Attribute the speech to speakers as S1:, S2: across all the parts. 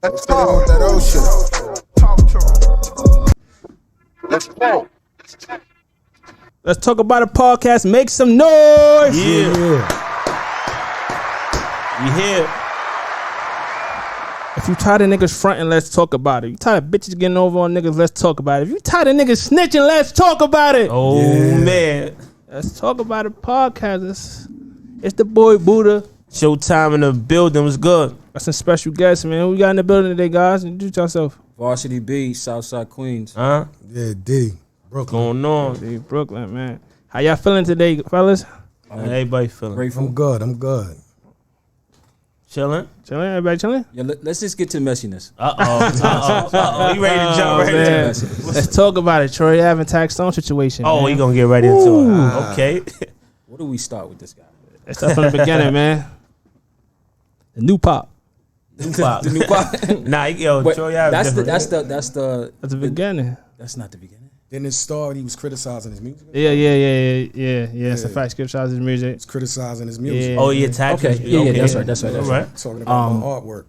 S1: Let's talk that ocean. Let's talk.
S2: Let's talk about a podcast. Make some noise.
S3: Yeah.
S2: You hear? If you tired of niggas fronting, let's talk about it. You tired of bitches getting over on niggas, let's talk about it. If you tired of niggas snitching, let's talk about it.
S3: Oh man.
S2: Let's talk about a podcast. It's the boy Buddha.
S3: Showtime in the building was good.
S2: Got some special guests, man. Who we got in the building today, guys? Introduce yourself.
S4: Varsity B, Southside Queens.
S3: Huh?
S1: Yeah, D. Brooklyn.
S3: Going on.
S2: Hey, Brooklyn, man. How y'all feeling today, fellas?
S3: Everybody feeling
S4: Grateful.
S1: I'm good.
S3: chilling.
S2: Chilling? Everybody chilling?
S4: Yeah, let's just get to messiness.
S3: You ready to jump right
S2: man.
S3: into it?
S2: Let's talk about it. Troy Ave and Taxstone situation.
S3: Oh,
S2: man.
S3: you gonna get right into it. Okay.
S4: Where do we start with this guy?
S2: Let's start from the beginning, man. The new pop.
S3: Tupac.
S4: The new pop.
S3: Nah, yo,
S4: But
S3: Troy Ave
S4: that's the
S3: different.
S2: That's the beginning.
S4: that's not the beginning.
S1: Then it started, he was criticizing his music.
S2: Yeah. It's a fact. Skip Shaw's music.
S1: He's criticizing his music.
S2: Yeah.
S3: Oh yeah, tax.
S4: Okay, yeah, that's right.
S3: All right.
S1: Talking about my artwork.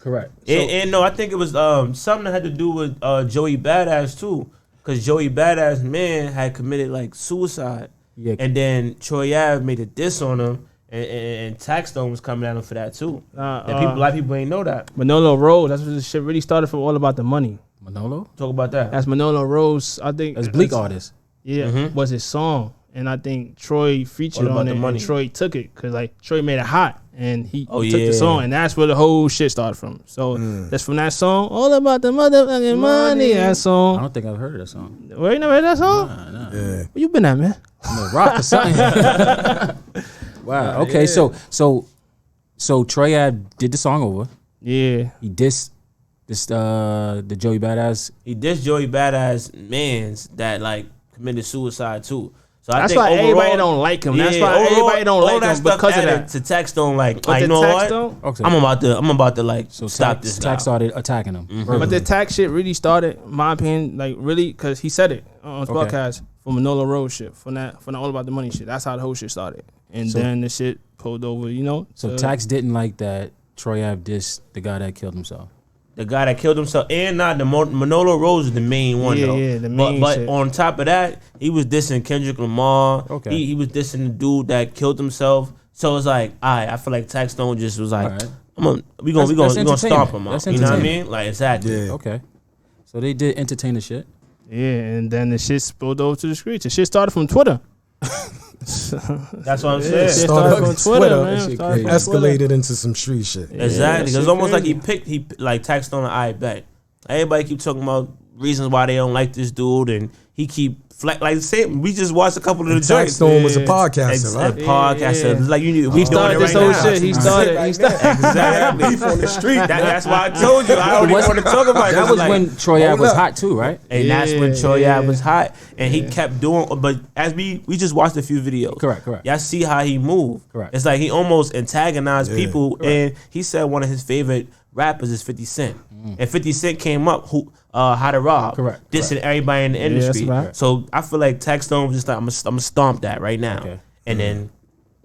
S4: Correct.
S3: And no, I think it was something that had to do with Joey Badass too, because Joey Badass man had committed like suicide, and then Troy Ave made a diss on him, and Taxstone was coming at him for that too. And a lot of people ain't know that.
S2: Manolo Rose. That's what this shit really started from. All about the money.
S4: Manolo?
S3: Talk about that.
S2: That's Manolo Rose. I think
S4: That's Bleak artist.
S2: Yeah, was his song, and I think Troy featured
S3: All About
S2: on
S3: the
S2: it.
S3: Money.
S2: And Troy took it because like Troy made it hot, and he took
S3: yeah.
S2: the song, and that's where the whole shit started from. So that's from that song, all about the motherfucking money. That
S4: I
S2: song.
S4: don't think I've heard of that song.
S2: Wait, you never heard that song?
S4: Nah.
S1: Yeah.
S2: Where you been at, man?
S4: I'm a rock or something. Wow. Okay, so Troy Ave did the song over.
S2: Yeah,
S4: He dissed the Joey Badass.
S3: He dissed Joey Badass mans that like committed suicide too. So I
S2: that's
S3: think
S2: why
S3: overall,
S2: everybody don't like him. That's why
S3: overall,
S2: everybody don't
S3: all
S2: like
S3: that
S2: him
S3: stuff
S2: because of
S3: added
S2: that.
S3: To Taxstone, like,
S2: But
S3: you
S2: the
S3: know what?
S2: Taxstone,
S4: Okay.
S3: I'm about to like
S4: So
S3: stop this guy.
S4: Tax started attacking him.
S2: but the tax shit really started, in my opinion, like really, because he said it on his podcast from Manolo Rose shit, from that All About the Money shit. That's how the whole shit started, and then the shit pulled over, you know.
S4: So Tax didn't like that Troy Ave dissed the guy that killed himself.
S3: The guy that killed himself, and not the Manolo Rose is the main one though.
S2: Yeah, the main
S3: But
S2: shit.
S3: on top of that, he was dissing Kendrick Lamar.
S4: Okay.
S3: He was dissing the dude that killed himself. So it's like, I feel like Taxstone just was like,
S4: Alright.
S3: we gonna
S4: That's
S3: stomp him out.
S4: That's
S3: You know what I
S4: entertainment.
S3: mean? Like exactly.
S1: Yeah.
S4: Okay. So they did entertainer shit.
S2: Yeah, and then the shit spilled over to the streets. The shit started from Twitter.
S3: That's what I'm
S2: Shit
S3: saying.
S2: started from Twitter, man.
S4: That shit
S2: Started from
S1: Escalated into some street shit.
S3: Exactly, because
S2: shit
S3: it's almost like
S2: crazy.
S3: he like Taxstone an eye back. Everybody keep talking about reasons why they don't like this dude, and he keep like saying we just watched a couple of the joints.
S1: Taxstone was a podcaster,
S3: A
S1: right?
S3: podcaster,
S2: Yeah.
S3: like we
S2: He
S3: doing it
S2: started
S3: right
S2: this whole
S3: now.
S2: shit. He started.
S3: Exactly.
S1: Beef on the street.
S3: That's why I told you I don't even want to talk about it.
S4: That was when Troy Ave was hot too, right?
S3: And that's when
S2: Yeah,
S3: Troy
S2: yeah.
S3: Ave was hot, and he kept doing. But as we just watched a few videos,
S4: Correct.
S3: Y'all see how he moved.
S4: Correct.
S3: It's like he almost antagonized
S1: Yeah.
S3: people, and he said one of his favorite rappers is 50 Cent, and 50 Cent came up how to rob,
S4: Correct.
S3: dissing everybody in the industry.
S2: that's right.
S3: So I feel like Taxstone was just like I'm gonna stomp that right now,
S4: Okay.
S3: and then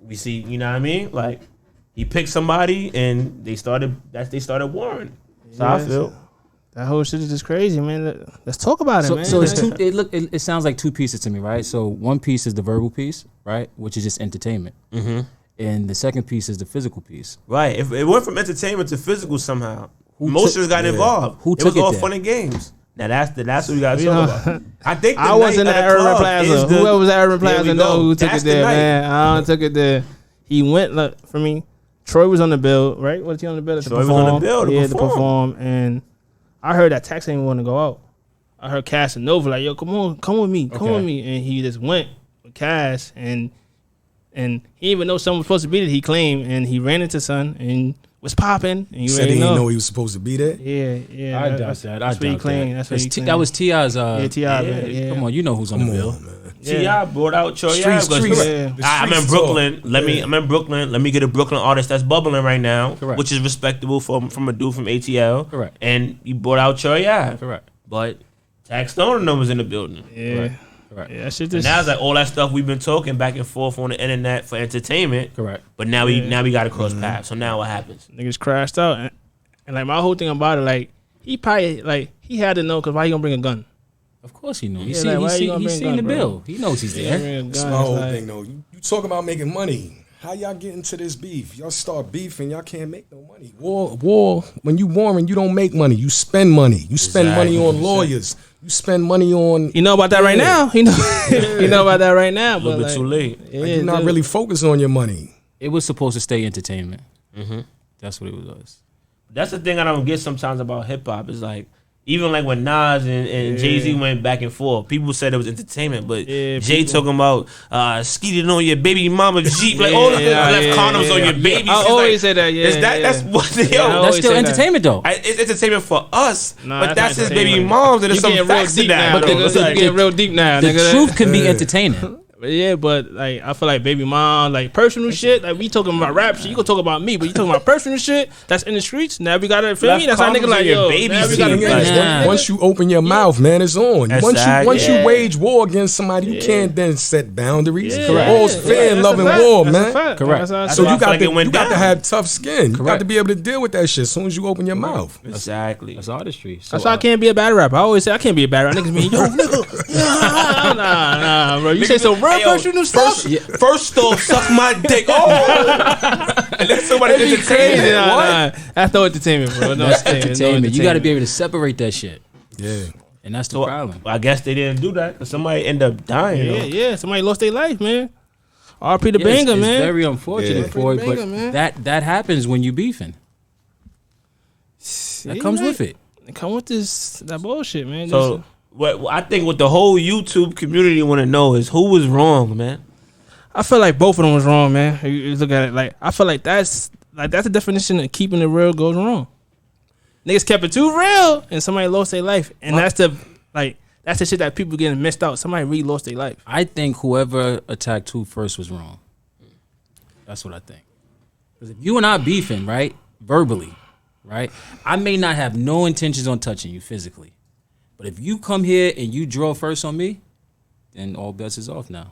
S3: we see, you know what I mean? Like he picked somebody, and they started warring. So I
S2: Yeah.
S3: feel.
S2: That whole shit is just crazy, man. Let's talk about it, man.
S4: So it's two. It sounds like two pieces to me, right? So one piece is the verbal piece, right, which is just entertainment, and the second piece is the physical piece.
S3: Right. If it went from entertainment to physical somehow, emotions got involved.
S4: Who
S3: it
S4: took
S3: was
S4: it
S3: all
S4: there?
S3: fun and games. Now that's what we gotta
S2: You
S3: talk
S2: know,
S3: about. I think the
S2: I was in
S3: night
S2: that
S3: of the
S2: Urban
S3: club
S2: Plaza.
S3: is the-
S2: Whoever was at Urban
S3: There
S2: Plaza
S3: we
S2: know
S3: go.
S2: who took
S3: That's
S2: it
S3: the
S2: there,
S3: night.
S2: man. I don't took it there. He went for me. Troy was on the bill, right? Was he on the bill to
S3: Troy was
S2: perform?
S3: on the bill to
S2: yeah,
S3: perform.
S2: to perform. And I heard that Tax ain't want to go out. I heard Cass and Nova like, yo, come with me, come with me. And he just went with Cass, and he even though someone was supposed to be there, he claimed, and he ran into son and was popping. And you
S1: Said he
S2: already
S1: didn't
S2: know.
S1: know he was supposed to be there.
S2: Yeah.
S4: I doubt
S2: that's,
S4: that.
S2: That's what he claimed. That's what he claimed.
S4: That was T.I.'s.
S2: T.I.,
S4: yeah,
S2: yeah.
S4: Come on, you know who's on the bill.
S3: T.I. brought out Troy
S1: Streets,
S3: Ave.
S1: streets.
S2: Yeah.
S3: I'm in Brooklyn. I'm in Brooklyn. Let me get a Brooklyn artist that's bubbling right now,
S4: Correct.
S3: which is respectable from a dude from ATL.
S4: Correct.
S3: And he brought out Troy Ave.
S4: Correct.
S3: But Taxstone numbers in the building.
S2: Yeah.
S4: Correct.
S2: Yeah, that shit
S3: And
S2: just.
S3: now it's like all that stuff we've been talking back and forth on the internet for entertainment.
S4: Correct.
S3: But now we got to cross paths. So now what happens?
S2: Niggas crashed out. And like, my whole thing about it, like, he probably, like, he had to know, because why he gonna bring a gun?
S4: Of course he knew.
S2: Yeah, like, why you gonna
S4: He's
S2: bring a
S4: seen the
S2: gun, bro?
S4: bill. He knows he's there.
S1: That's my whole thing, though. You talk about making money. How y'all get into this beef? Y'all start beefing, y'all can't make no money. War. When you warring, you don't make money. You spend money. You spend money on lawyers. You spend money on.
S2: You know about that right now. You know about that right now.
S3: A little bit too late.
S2: Yeah,
S1: Like, you're not really focused on your money.
S4: It was supposed to stay entertainment. That's what it was.
S3: That's the thing I don't get sometimes about hip hop. Is like, even like when Nas and Jay-Z went back and forth, people said it was entertainment, but Jay talking about skeeting on your baby mama Jeep, like left condoms on your baby.
S2: I always say that. Yeah,
S3: that's what
S4: That's still entertainment though.
S3: It's entertainment for us,
S2: Nah,
S3: but that's his
S2: entertainment.
S3: baby moms, and there's some
S2: getting real
S3: facts to
S2: deep
S3: that.
S2: now.
S3: But
S2: Nigga. You getting real deep now.
S4: The
S2: nigga.
S4: truth can be entertaining.
S2: Yeah, but like I feel like baby mom, like personal shit. Like we talking about rap shit, you gonna talk about me, but you talking about personal shit that's in the streets. Now we gotta feel me. That's how nigga like yo.
S3: baby
S2: Now we
S3: seat.
S2: gotta
S3: Like,
S2: finish
S4: nah.
S2: this,
S1: Once you open your mouth, man, it's on. Once you wage war against somebody, you can't then set boundaries. All's fair in love and war, man.
S4: Correct.
S1: So you got to
S3: down.
S1: have tough skin. You got
S4: Correct.
S1: to be able to deal with that shit as soon as you open your mouth.
S3: Exactly.
S4: That's artistry. So,
S2: That's why I can't be a bad rapper. I always say I can't be a bad rapper. Niggas mean yo nigga. Nah, bro. You say some real personal stuff.
S3: First off, suck my dick. And then somebody
S2: That'd be crazy.
S3: What?
S2: That's no entertainment, bro. No
S4: entertainment. You got to be able to separate that shit,
S1: Yeah.
S4: and that's the problem.
S3: I guess they didn't do that because somebody ended up dying.
S2: Yeah,
S3: though.
S2: yeah. Somebody lost their life, man. RP the
S4: Yeah,
S2: banger,
S4: it's
S2: man.
S4: very unfortunate for it,
S2: Banger,
S4: but
S2: man.
S4: that happens when you beefing. That comes with it.
S2: It come with that bullshit, man.
S3: So what I think what the whole YouTube community want to know is who was wrong, man.
S2: I feel like both of them was wrong, man. You look at it like I feel like that's the definition of keeping it real goes wrong. Niggas kept it too real, and somebody lost their life, and that's the shit that people getting missed out. Somebody really lost their life.
S4: I think whoever attacked who first was wrong. That's what I think. Because if you and I beefing, right, verbally, right, I may not have no intentions on touching you physically, but if you come here and you draw first on me, then all bets is off now.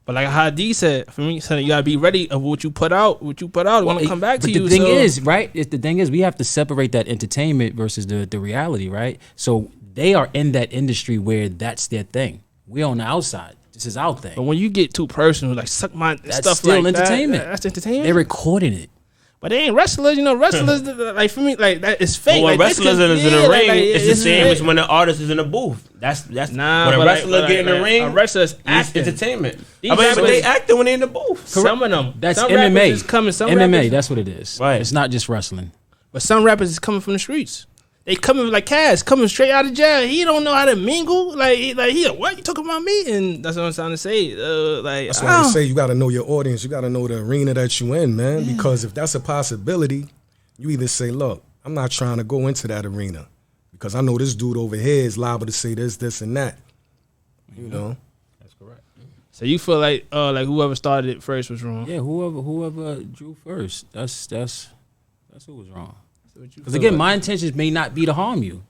S2: But like how D said, for me, you gotta be ready of what you put out. What you put out, want to come back to you.
S4: The thing is, right? The thing is, we have to separate that entertainment versus the reality, right? So they are in that industry where that's their thing. We're on the outside. This is our thing.
S2: But when you get too personal, like suck my
S4: That's
S2: stuff
S4: still
S2: like
S4: entertainment.
S2: that's entertainment.
S4: They're recording it.
S2: But they ain't wrestlers, wrestlers like for me, like that is fake.
S3: But when
S2: like,
S3: wrestlers is in the ring, it's the same as when the artist is in the booth. That's
S2: nah.
S3: when a
S2: but
S3: wrestler
S2: like,
S3: get in the ring.
S2: a wrestler's
S3: It's
S2: acting.
S3: entertainment.
S2: These
S3: I mean, but
S2: rappers-
S3: they acting when they in the booth.
S2: Some of them.
S4: That's
S2: some rappers
S4: MMA.
S2: is coming. Some
S4: MMA,
S2: rappers,
S4: that's what it is.
S3: Right.
S4: It's not just wrestling.
S2: but some rappers is coming from the streets. They coming like Cass, coming straight out of jail. He don't know how to mingle. Like he what you talking about me? And that's what I'm trying to say.
S1: That's why they say you got to know your audience. You got to know the arena that you in, man. Because if that's a possibility, you either say, look, I'm not trying to go into that arena because I know this dude over here is liable to say this, and that. You know?
S4: That's correct.
S2: So you feel like whoever started it first was wrong.
S4: Yeah, whoever drew first, that's who was wrong. Because again, my intentions may not be to harm you.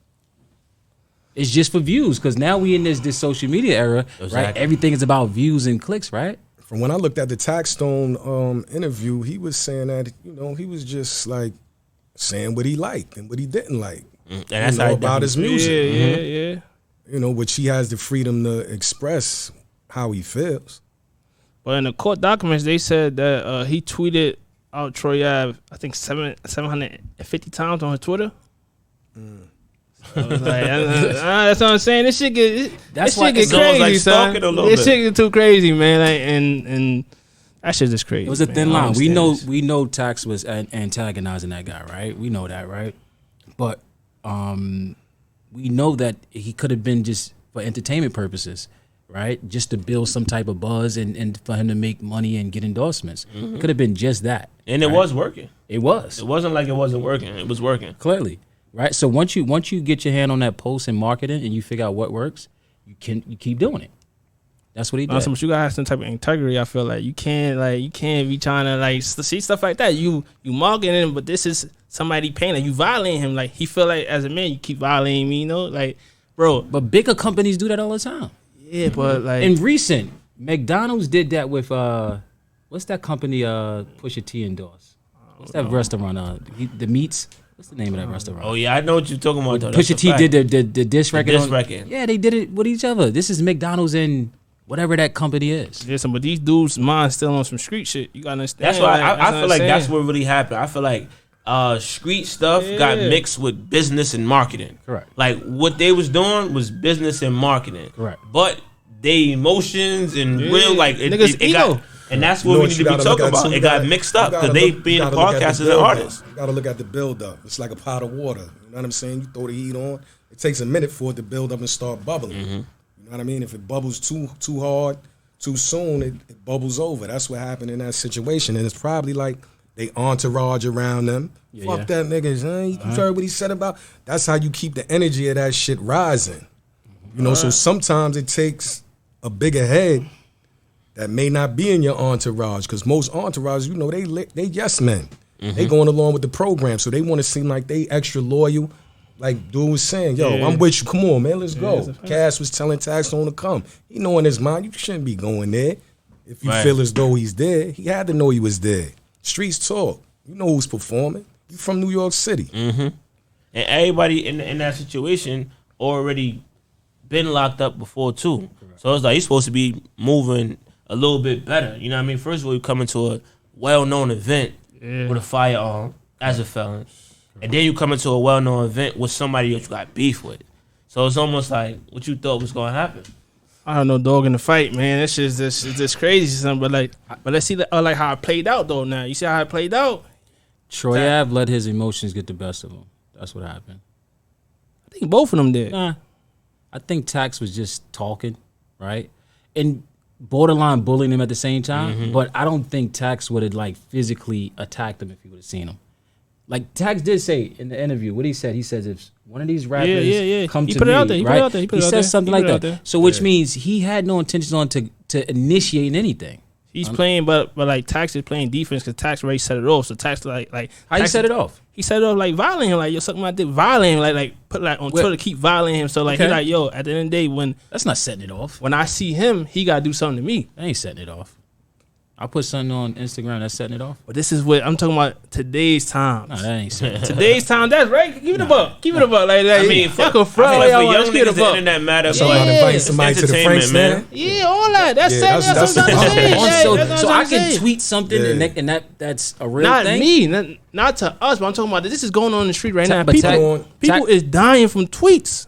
S4: It's just for views. Because now we in this social media era, right? Everything is about views and clicks, right?
S1: From when I looked at the Taxstone interview, he was saying that, he was just like saying what he liked and what he didn't like.
S3: And that's how
S1: about his music.
S2: Yeah.
S1: Which he has the freedom to express how he feels.
S2: But in the court documents, they said that he tweeted out Troy Ave, I think 750 times on his Twitter. So I was like, that's what I'm saying. This shit get crazy,
S3: like
S2: son.
S3: stalking a little
S2: This
S3: bit.
S2: shit get too crazy, man. Like, and that shit just crazy.
S4: It was a
S2: man.
S4: thin
S2: I
S4: line.
S2: understand this.
S4: We know Tax was antagonizing that guy, right? We know that, right? But we know that he could have been just for entertainment purposes, right? Just to build some type of buzz and for him to make money and get endorsements. It could have been just that.
S3: And it was working.
S4: It was.
S3: It wasn't like it wasn't working. It was working.
S4: Clearly. Right? So once you get your hand on that post and marketing and you figure out what works, you keep doing it. That's what he did.
S2: Awesome, but you gotta have some type of integrity. I feel like you can't be trying to see stuff like that. You marketing, but this is somebody paying. You violating him. Like he feel like as a man, you keep violating me. Like bro.
S4: But bigger companies do that all the time.
S2: Yeah, but like
S4: In recent, McDonald's did that with what's that company Pusha T endorsed? What's that restaurant? The Meats. What's the name of that restaurant?
S3: Oh yeah, I know what you're talking about. Though.
S4: Pusha T did the diss record.
S3: Diss record.
S4: Yeah, they did it with each other. This is McDonald's and whatever that company is.
S2: listen, but these dudes' minds still on some street shit. You gotta understand.
S3: That's why
S2: like,
S3: I feel like that's what really happened. I feel like street stuff got mixed with business and marketing.
S4: Correct.
S3: Like what they was doing was business and marketing.
S4: Correct.
S3: But they emotions and real like it
S2: ego.
S3: got, and that's what we need to be talking about. It got mixed up because they being podcasters and artists.
S1: You got to look at the build up. It's like a pot of water. You know what I'm saying? You throw the heat on. It takes a minute for it to build up and start bubbling. You know what I mean? If it bubbles too hard, too soon, it bubbles over. That's what happened in that situation, and it's probably like they entourage around them. Fuck that niggas, huh? You heard what he said about? That's how you keep the energy of that shit rising. You know, so sometimes it takes a bigger head that may not be in your entourage, because most entourages, you know, they yes men. They going along with the program, so they want to seem like they extra loyal. Like dude was saying, yo, I'm with you. Come on, man, let's go. Cass was telling Taxstone to come. He know in his mind, you shouldn't be going there. If you feel as though he's there, he had to know he was there. Streets talk. You know who's performing. You from New York City.
S3: And everybody in that situation already been locked up before too. So it's like you're supposed to be moving a little bit better. You know what I mean? First of all, you come into a well-known event with a firearm as a felon. And then you come into a well-known event with somebody that you got beef with. So it's almost like what you thought was going to happen.
S2: I don't know, dog in the fight, man. It's just crazy, son. But let's see like how it played out though. Now you see how it played out.
S4: Troy Ave let his emotions get the best of him. That's what happened.
S2: I think both of them did.
S4: Nah, I think Tax was just talking, right, and borderline bullying him at the same time. But I don't think Tax would have like physically attacked him if he would have seen him. Like Tax did say in the interview, what he said if one of these rappers come
S2: he
S4: to
S2: put
S4: me,
S2: it out there. He
S4: right?
S2: put it out there.
S4: He said something like that. So which means he had no intentions on to initiate anything.
S2: He's playing, but like Tax is playing defense because Tax already set it off. So Tax like
S4: how you set it off?
S2: He set it off like violating him, like yo, sucking my dick, violating him, like put like on Twitter, keep violating him. So like he like yo, at the end of the day, when
S4: that's not setting it off.
S2: When I see him, he gotta do something to me.
S4: That ain't setting it off. I put something on Instagram that's setting it off.
S2: But this is what I'm talking about. Today's times.
S4: No, that ain't setting it off.
S2: Today's time. That's right. Keep it above. Keep it above. Like that.
S3: I mean,
S2: fuck a fraud.
S3: I feel like for young niggas, the internet matter.
S1: So about inviting somebody to the Frank stand.
S2: Yeah, all that. That's
S1: Yeah,
S2: it. That's what I'm saying.
S4: So I can tweet something and that's a real thing.
S2: Not me. Not to us. But I'm talking about this is going on in the street right now.
S4: But
S2: People is dying from tweets.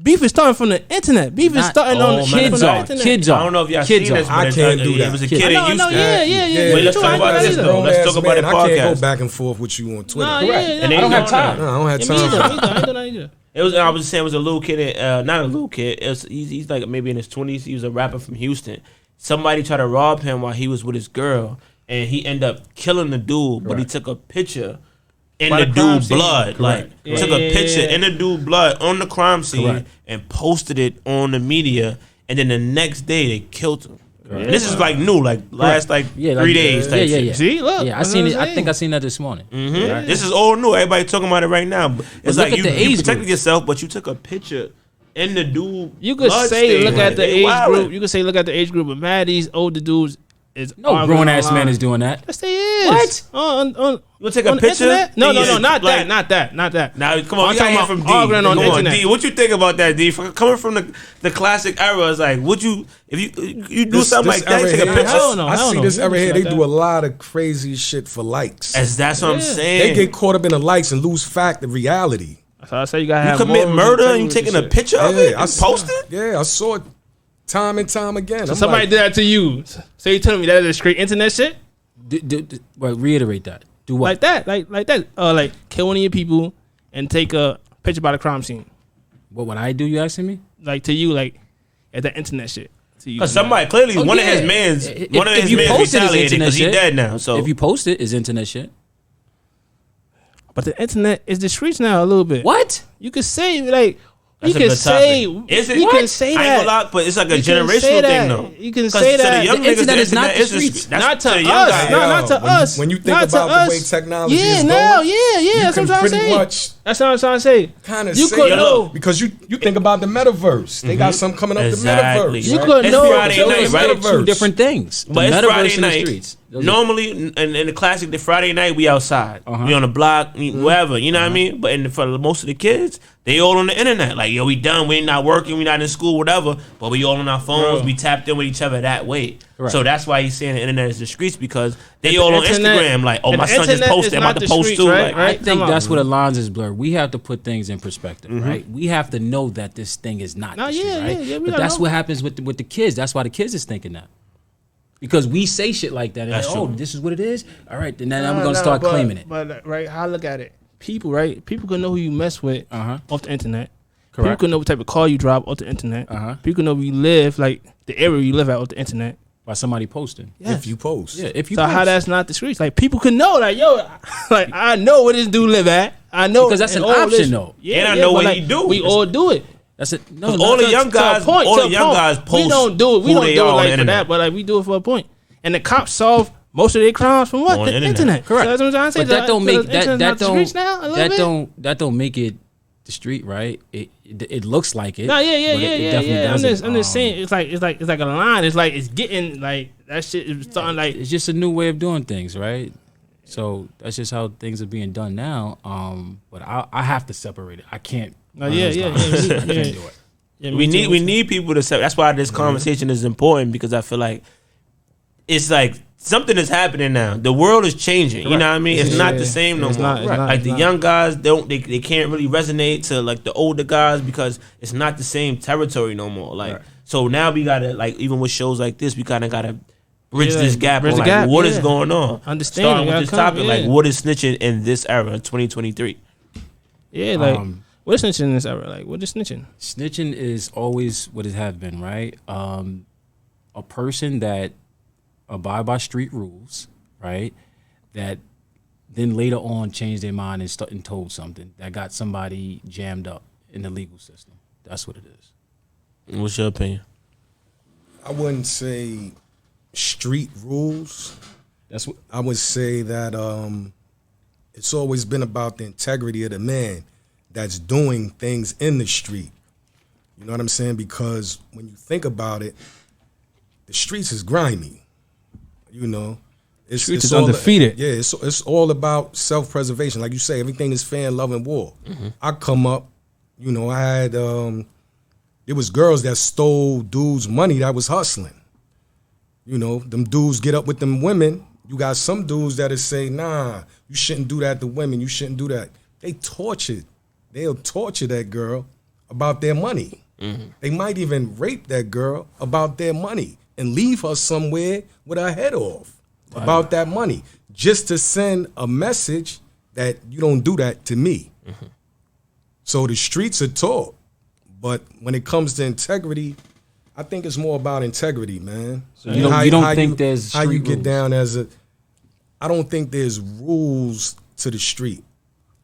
S2: Beef is starting from the internet. Beef is starting on the internet.
S4: Kids are.
S3: I don't know if y'all seen this, but
S1: I can't do that.
S3: It was a kid in Houston.
S2: Yeah.
S3: Wait, let's talk about this though. Let's talk about the podcast.
S1: I can't go back and forth with you on Twitter.
S3: And I don't have time.
S1: No, I don't have time.
S3: I was saying it was a little kid, not a little kid. He's like maybe in his 20s. He was a rapper from Houston. Somebody tried to rob him while he was with his girl, and he ended up killing the dude. But he took a picture in the dude's blood. Took a picture in the dude's blood on the crime scene and posted it on the media. And then the next day they killed him. And this is like new, like last 3 days type shit.
S2: See, look.
S4: Yeah, I seen it. I think I seen that this morning.
S3: Right? This is all new. Everybody talking about it right now. But it's like you protected yourself, but you took a picture in the dude.
S2: You could say look at the age group. You could say look at the age group, but mad these older dudes is
S4: no grown ass man is doing that.
S2: Yes, they is.
S3: What? You want to take a picture?
S2: No, not that.
S3: Now, come on, we gotta hear from D. D, what you think about that, D? Coming from the classic era, it's like, would you, if you do something like that, take a picture?
S1: I see this ever here. They do a lot of crazy shit for likes.
S3: That's what I'm saying.
S1: They get caught up in the likes and lose fact of reality.
S2: So I say you gotta have
S3: commit murder and you taking a picture of it and post it?
S1: Yeah, I saw it time and time again.
S2: So somebody did that to you. So you telling me that is straight internet shit?
S4: Well, reiterate that. Do what?
S2: Like that. Like kill one of your people and take a picture by the crime scene.
S4: What would I do? You asking me?
S2: Like to you, like at that internet shit.
S3: Because somebody clearly one of his mans retaliated because he dead now. So
S4: if you post it, it's internet shit.
S2: But the internet is the streets now a little bit.
S4: What?
S2: You could say like.
S3: That's
S2: you can say
S3: is it?
S2: You can say that.
S3: I ain't gonna lie, but it's like a generational thing, though.
S2: You can say that.
S3: The internet is not the streets.
S2: Not to us. Not to us.
S1: When you think about the way technology is going,
S2: yeah, that's what I'm saying.
S1: pretty much
S2: That's what I'm trying to say.
S1: Kind of
S2: You
S1: say
S2: could
S1: it,
S2: know.
S1: because you think about the metaverse. They got something coming up
S3: Exactly.
S1: the metaverse.
S2: You
S1: right?
S2: could
S3: It's
S2: know.
S3: Friday
S2: Those
S3: night,
S2: are
S3: right?
S1: metaverse.
S4: Two different things. The
S3: But it's
S4: metaverse
S3: Friday
S4: and the
S3: night.
S4: streets. Those are-
S3: Normally, in the classic, the Friday night we outside, we on the block, wherever. You know what I mean? But for most of the kids, they all on the internet. Like, yo, we done. We not working. We not in school, whatever. But we all on our phones.
S2: Bro.
S3: We tapped in with each other that way.
S4: Correct.
S3: So that's why he's saying the internet is the streets, because they
S2: The
S3: all on
S2: internet-
S3: Instagram. Like, oh,
S2: and
S3: my
S2: the
S3: son just
S2: internet
S3: posted.
S2: is
S3: I'm
S2: not
S3: about to
S2: the
S3: post
S2: streets,
S3: too.
S2: right?
S3: Like,
S2: Right?
S4: I think
S2: Come
S4: that's
S2: on.
S4: where the lines is blurred. We have to put things in perspective, right? We have to know that this thing is not
S2: No,
S4: the street,
S2: yeah,
S4: right?
S2: yeah, we
S4: but
S2: gotta
S4: that's
S2: know.
S4: what happens with the kids. That's why the kids is thinking that. Because we say shit like that. And
S3: That's
S4: like, oh,
S3: true.
S4: this is what it is? All right, then now
S2: Nah,
S4: we're going to
S2: nah,
S4: start
S2: but-
S4: claiming it.
S2: But right, how I look at it, people, right? People can know who you mess with off the internet. People
S4: Correct.
S2: can know what type of car you drive off the internet. People can know where you live, like the area you live at off the internet.
S4: By somebody posting.
S2: Yes.
S1: If you post.
S4: Yeah, if you
S2: So
S4: post.
S2: how that's not the streets? Like people can know, like yo, like I know where this dude live at. I know
S4: Because that's
S2: and
S4: an
S2: all
S4: option,
S2: this-
S4: though.
S3: And I know
S2: but,
S3: what he do.
S2: We all do it.
S4: That's it. No,
S3: Because
S4: no,
S3: all the
S4: no,
S3: young guys,
S2: To a point,
S3: all
S2: to
S3: the
S2: a
S3: young
S2: point.
S3: guys post.
S2: We don't do it. We
S3: who
S2: don't
S3: they
S2: do
S3: are
S2: it
S3: on
S2: like
S3: the
S2: for
S3: internet.
S2: that, but like we do it for a point. And the cops solve most of their crimes from what?
S3: On
S2: The
S3: the
S2: internet.
S3: internet.
S4: Correct.
S2: So that's what I'm trying to say.
S4: But that don't
S2: So
S4: make
S2: the internet's
S4: that
S2: not the streets now, a little bit?
S4: that don't make it the street, right? It looks like it.
S2: No, yeah,
S4: but it definitely
S2: I'm
S4: doesn't.
S2: just saying, it's like a line. It's like it's getting like that shit is starting like.
S4: It's just a new way of doing things, right? So that's just how things are being done now. But I have to separate it. I can't.
S2: No, yeah.
S4: I can't do it.
S2: Yeah,
S3: we
S2: me too.
S3: need people to say. That's why this conversation is important, because I feel like it's like something is happening now. The world is changing. You know what I mean? It's not the same no
S2: It's
S3: more.
S2: not, it's not,
S3: Like
S2: it's
S3: the
S2: not.
S3: young guys they can't really resonate to like the older guys, because it's not the same territory no more. Like so now we gotta, like, even with shows like this, we kind of gotta bridge
S2: Yeah,
S3: this gap.
S2: bridge
S3: On,
S2: the
S3: like,
S2: gap,
S3: what is
S2: yeah.
S3: going on?
S2: Understand,
S3: Starting
S2: you
S3: with this
S2: gotta come,
S3: topic, like
S2: yeah.
S3: what is snitching in this era, 2023?
S2: Yeah, like what is snitching in this era? Like what is snitching?
S4: Snitching is always what it have been, right? A person that abide by street rules, right? That then later on changed their mind and told something that got somebody jammed up in the legal system. That's what it is.
S3: What's your opinion?
S1: I wouldn't say street rules.
S4: That's what.
S1: I would say that it's always been about the integrity of the man that's doing things in the street. You know what I'm saying? Because when you think about it, the streets is grimy. You know,
S2: Streets is undefeated.
S1: Yeah, it's all about self-preservation. Like you say, everything is fair, love, and war. I come up, you know, I had there was girls that stole dudes' money that was hustling. You know, them dudes get up with them women. You got some dudes that'll say, nah, you shouldn't do that to women. You shouldn't do that. They'll torture that girl about their money. They might even rape that girl about their money and leave her somewhere with her head off about that money, just to send a message that you don't do that to me. So the streets are taught, but when it comes to integrity, I think it's more about integrity, man.
S4: So you don't think there's
S1: how you
S4: street
S1: get
S4: rules?
S1: down as a. I don't think there's rules to the street.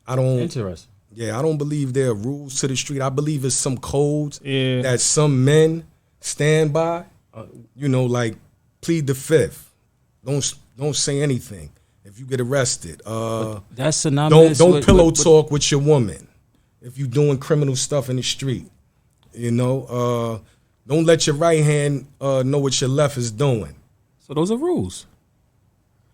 S1: I don't.
S4: Interesting.
S1: Yeah, I don't believe there are rules to the street. I believe it's some codes
S2: Yeah.
S1: that some men stand by. You know, like plead the fifth. Don't say anything if you get arrested.
S4: That's synonymous.
S1: Don't
S4: with-
S1: pillow
S4: with-
S1: talk with your woman if you doing criminal stuff in the street. You know, don't let your right hand know what your left is doing.
S4: So those are rules.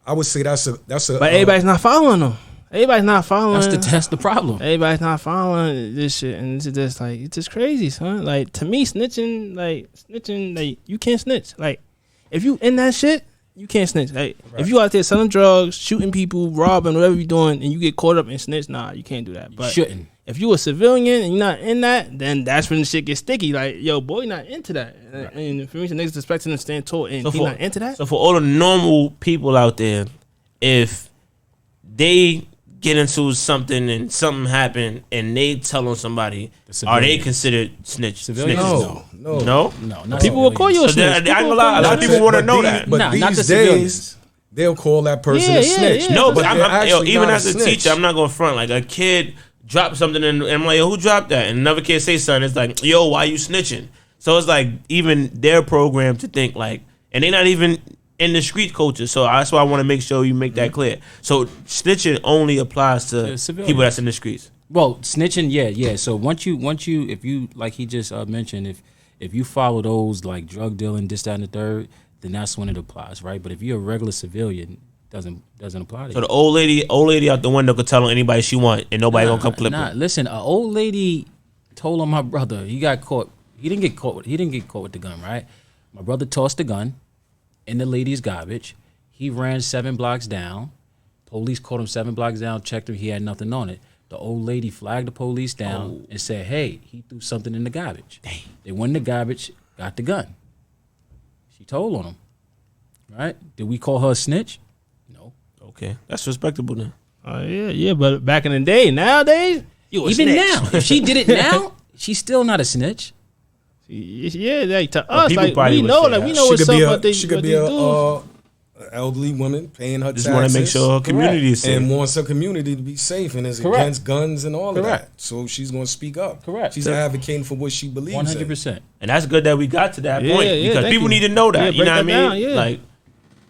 S1: I would say that's a.
S2: But everybody's not following them. Everybody's not following.
S4: That's the problem.
S2: Everybody's not following this shit, and it's just like it's just crazy, son. Like to me, snitching, like you can't snitch. Like if you in that shit, you can't snitch. Like if you out there selling drugs, shooting people, robbing, whatever you doing, and you get caught up and snitch, nah, you can't do that. But
S4: Shouldn't.
S2: if you a civilian and you're not in that, then that's when the shit gets sticky. Like yo, boy, not into that. And for me, the niggas expecting to stand tall, and he not into that.
S3: So for all the normal people out there, if they get into something and something happened and they tell on somebody, are they considered
S4: Civilians?
S3: snitches?
S1: No.
S4: No, not
S2: People will call you a
S3: So
S2: snitch.
S3: I ain't gonna lie, a lot of people want to know that.
S1: But
S4: Nah, not the
S1: these
S4: civilians.
S1: days, they'll call that person
S2: Yeah,
S1: a
S2: yeah,
S1: snitch.
S2: yeah.
S3: No, but I'm
S1: they're
S3: even
S1: actually
S3: as a
S1: not
S3: teacher, I'm not gonna front. Like a kid dropped something and I'm like, yo, who dropped that? And another kid say something. It's like, yo, why you snitching? So it's like even they're programmed to think like, and they're not even in the street culture. So that's why I want to make sure you make that clear. So snitching only applies to
S4: civilians.
S3: people that's in the streets.
S4: Well, snitching, yeah. So once you, if you like he just mentioned, if you follow those like drug dealing, this, that, and the third, then that's when it applies, right? But if you're a regular civilian, doesn't apply to you.
S3: So the old lady out the window could tell on anybody she want, and nobody gonna come clip her.
S4: Listen, an old lady told on my brother. He got caught. He didn't get caught with the gun, right? My brother tossed the gun in the lady's garbage. He ran 7 blocks down. Police caught him 7 blocks down, checked him. He had nothing on it. The old lady flagged the police down and said, hey, he threw something in the garbage. Dang. They went in the garbage, got the gun. She told on him, right? Did we call her a snitch? No.
S3: Okay, that's respectable then.
S2: Yeah, but back in the day, nowadays, you
S4: even snitch. Now, if she did it now, she's still not a snitch.
S2: Yeah, like to us, like
S3: we know
S2: what's up. What they
S1: she could be a elderly woman paying her taxes.
S3: Just want to make sure her community is safe
S1: and wants her community to be safe and is against guns and all of that. So she's going to speak up.
S4: Correct.
S1: She's advocating for what she believes
S4: 100%.
S1: in.
S3: And that's good that we got to that point because people need to know that. You know what I mean?
S2: Down, yeah.
S3: Like,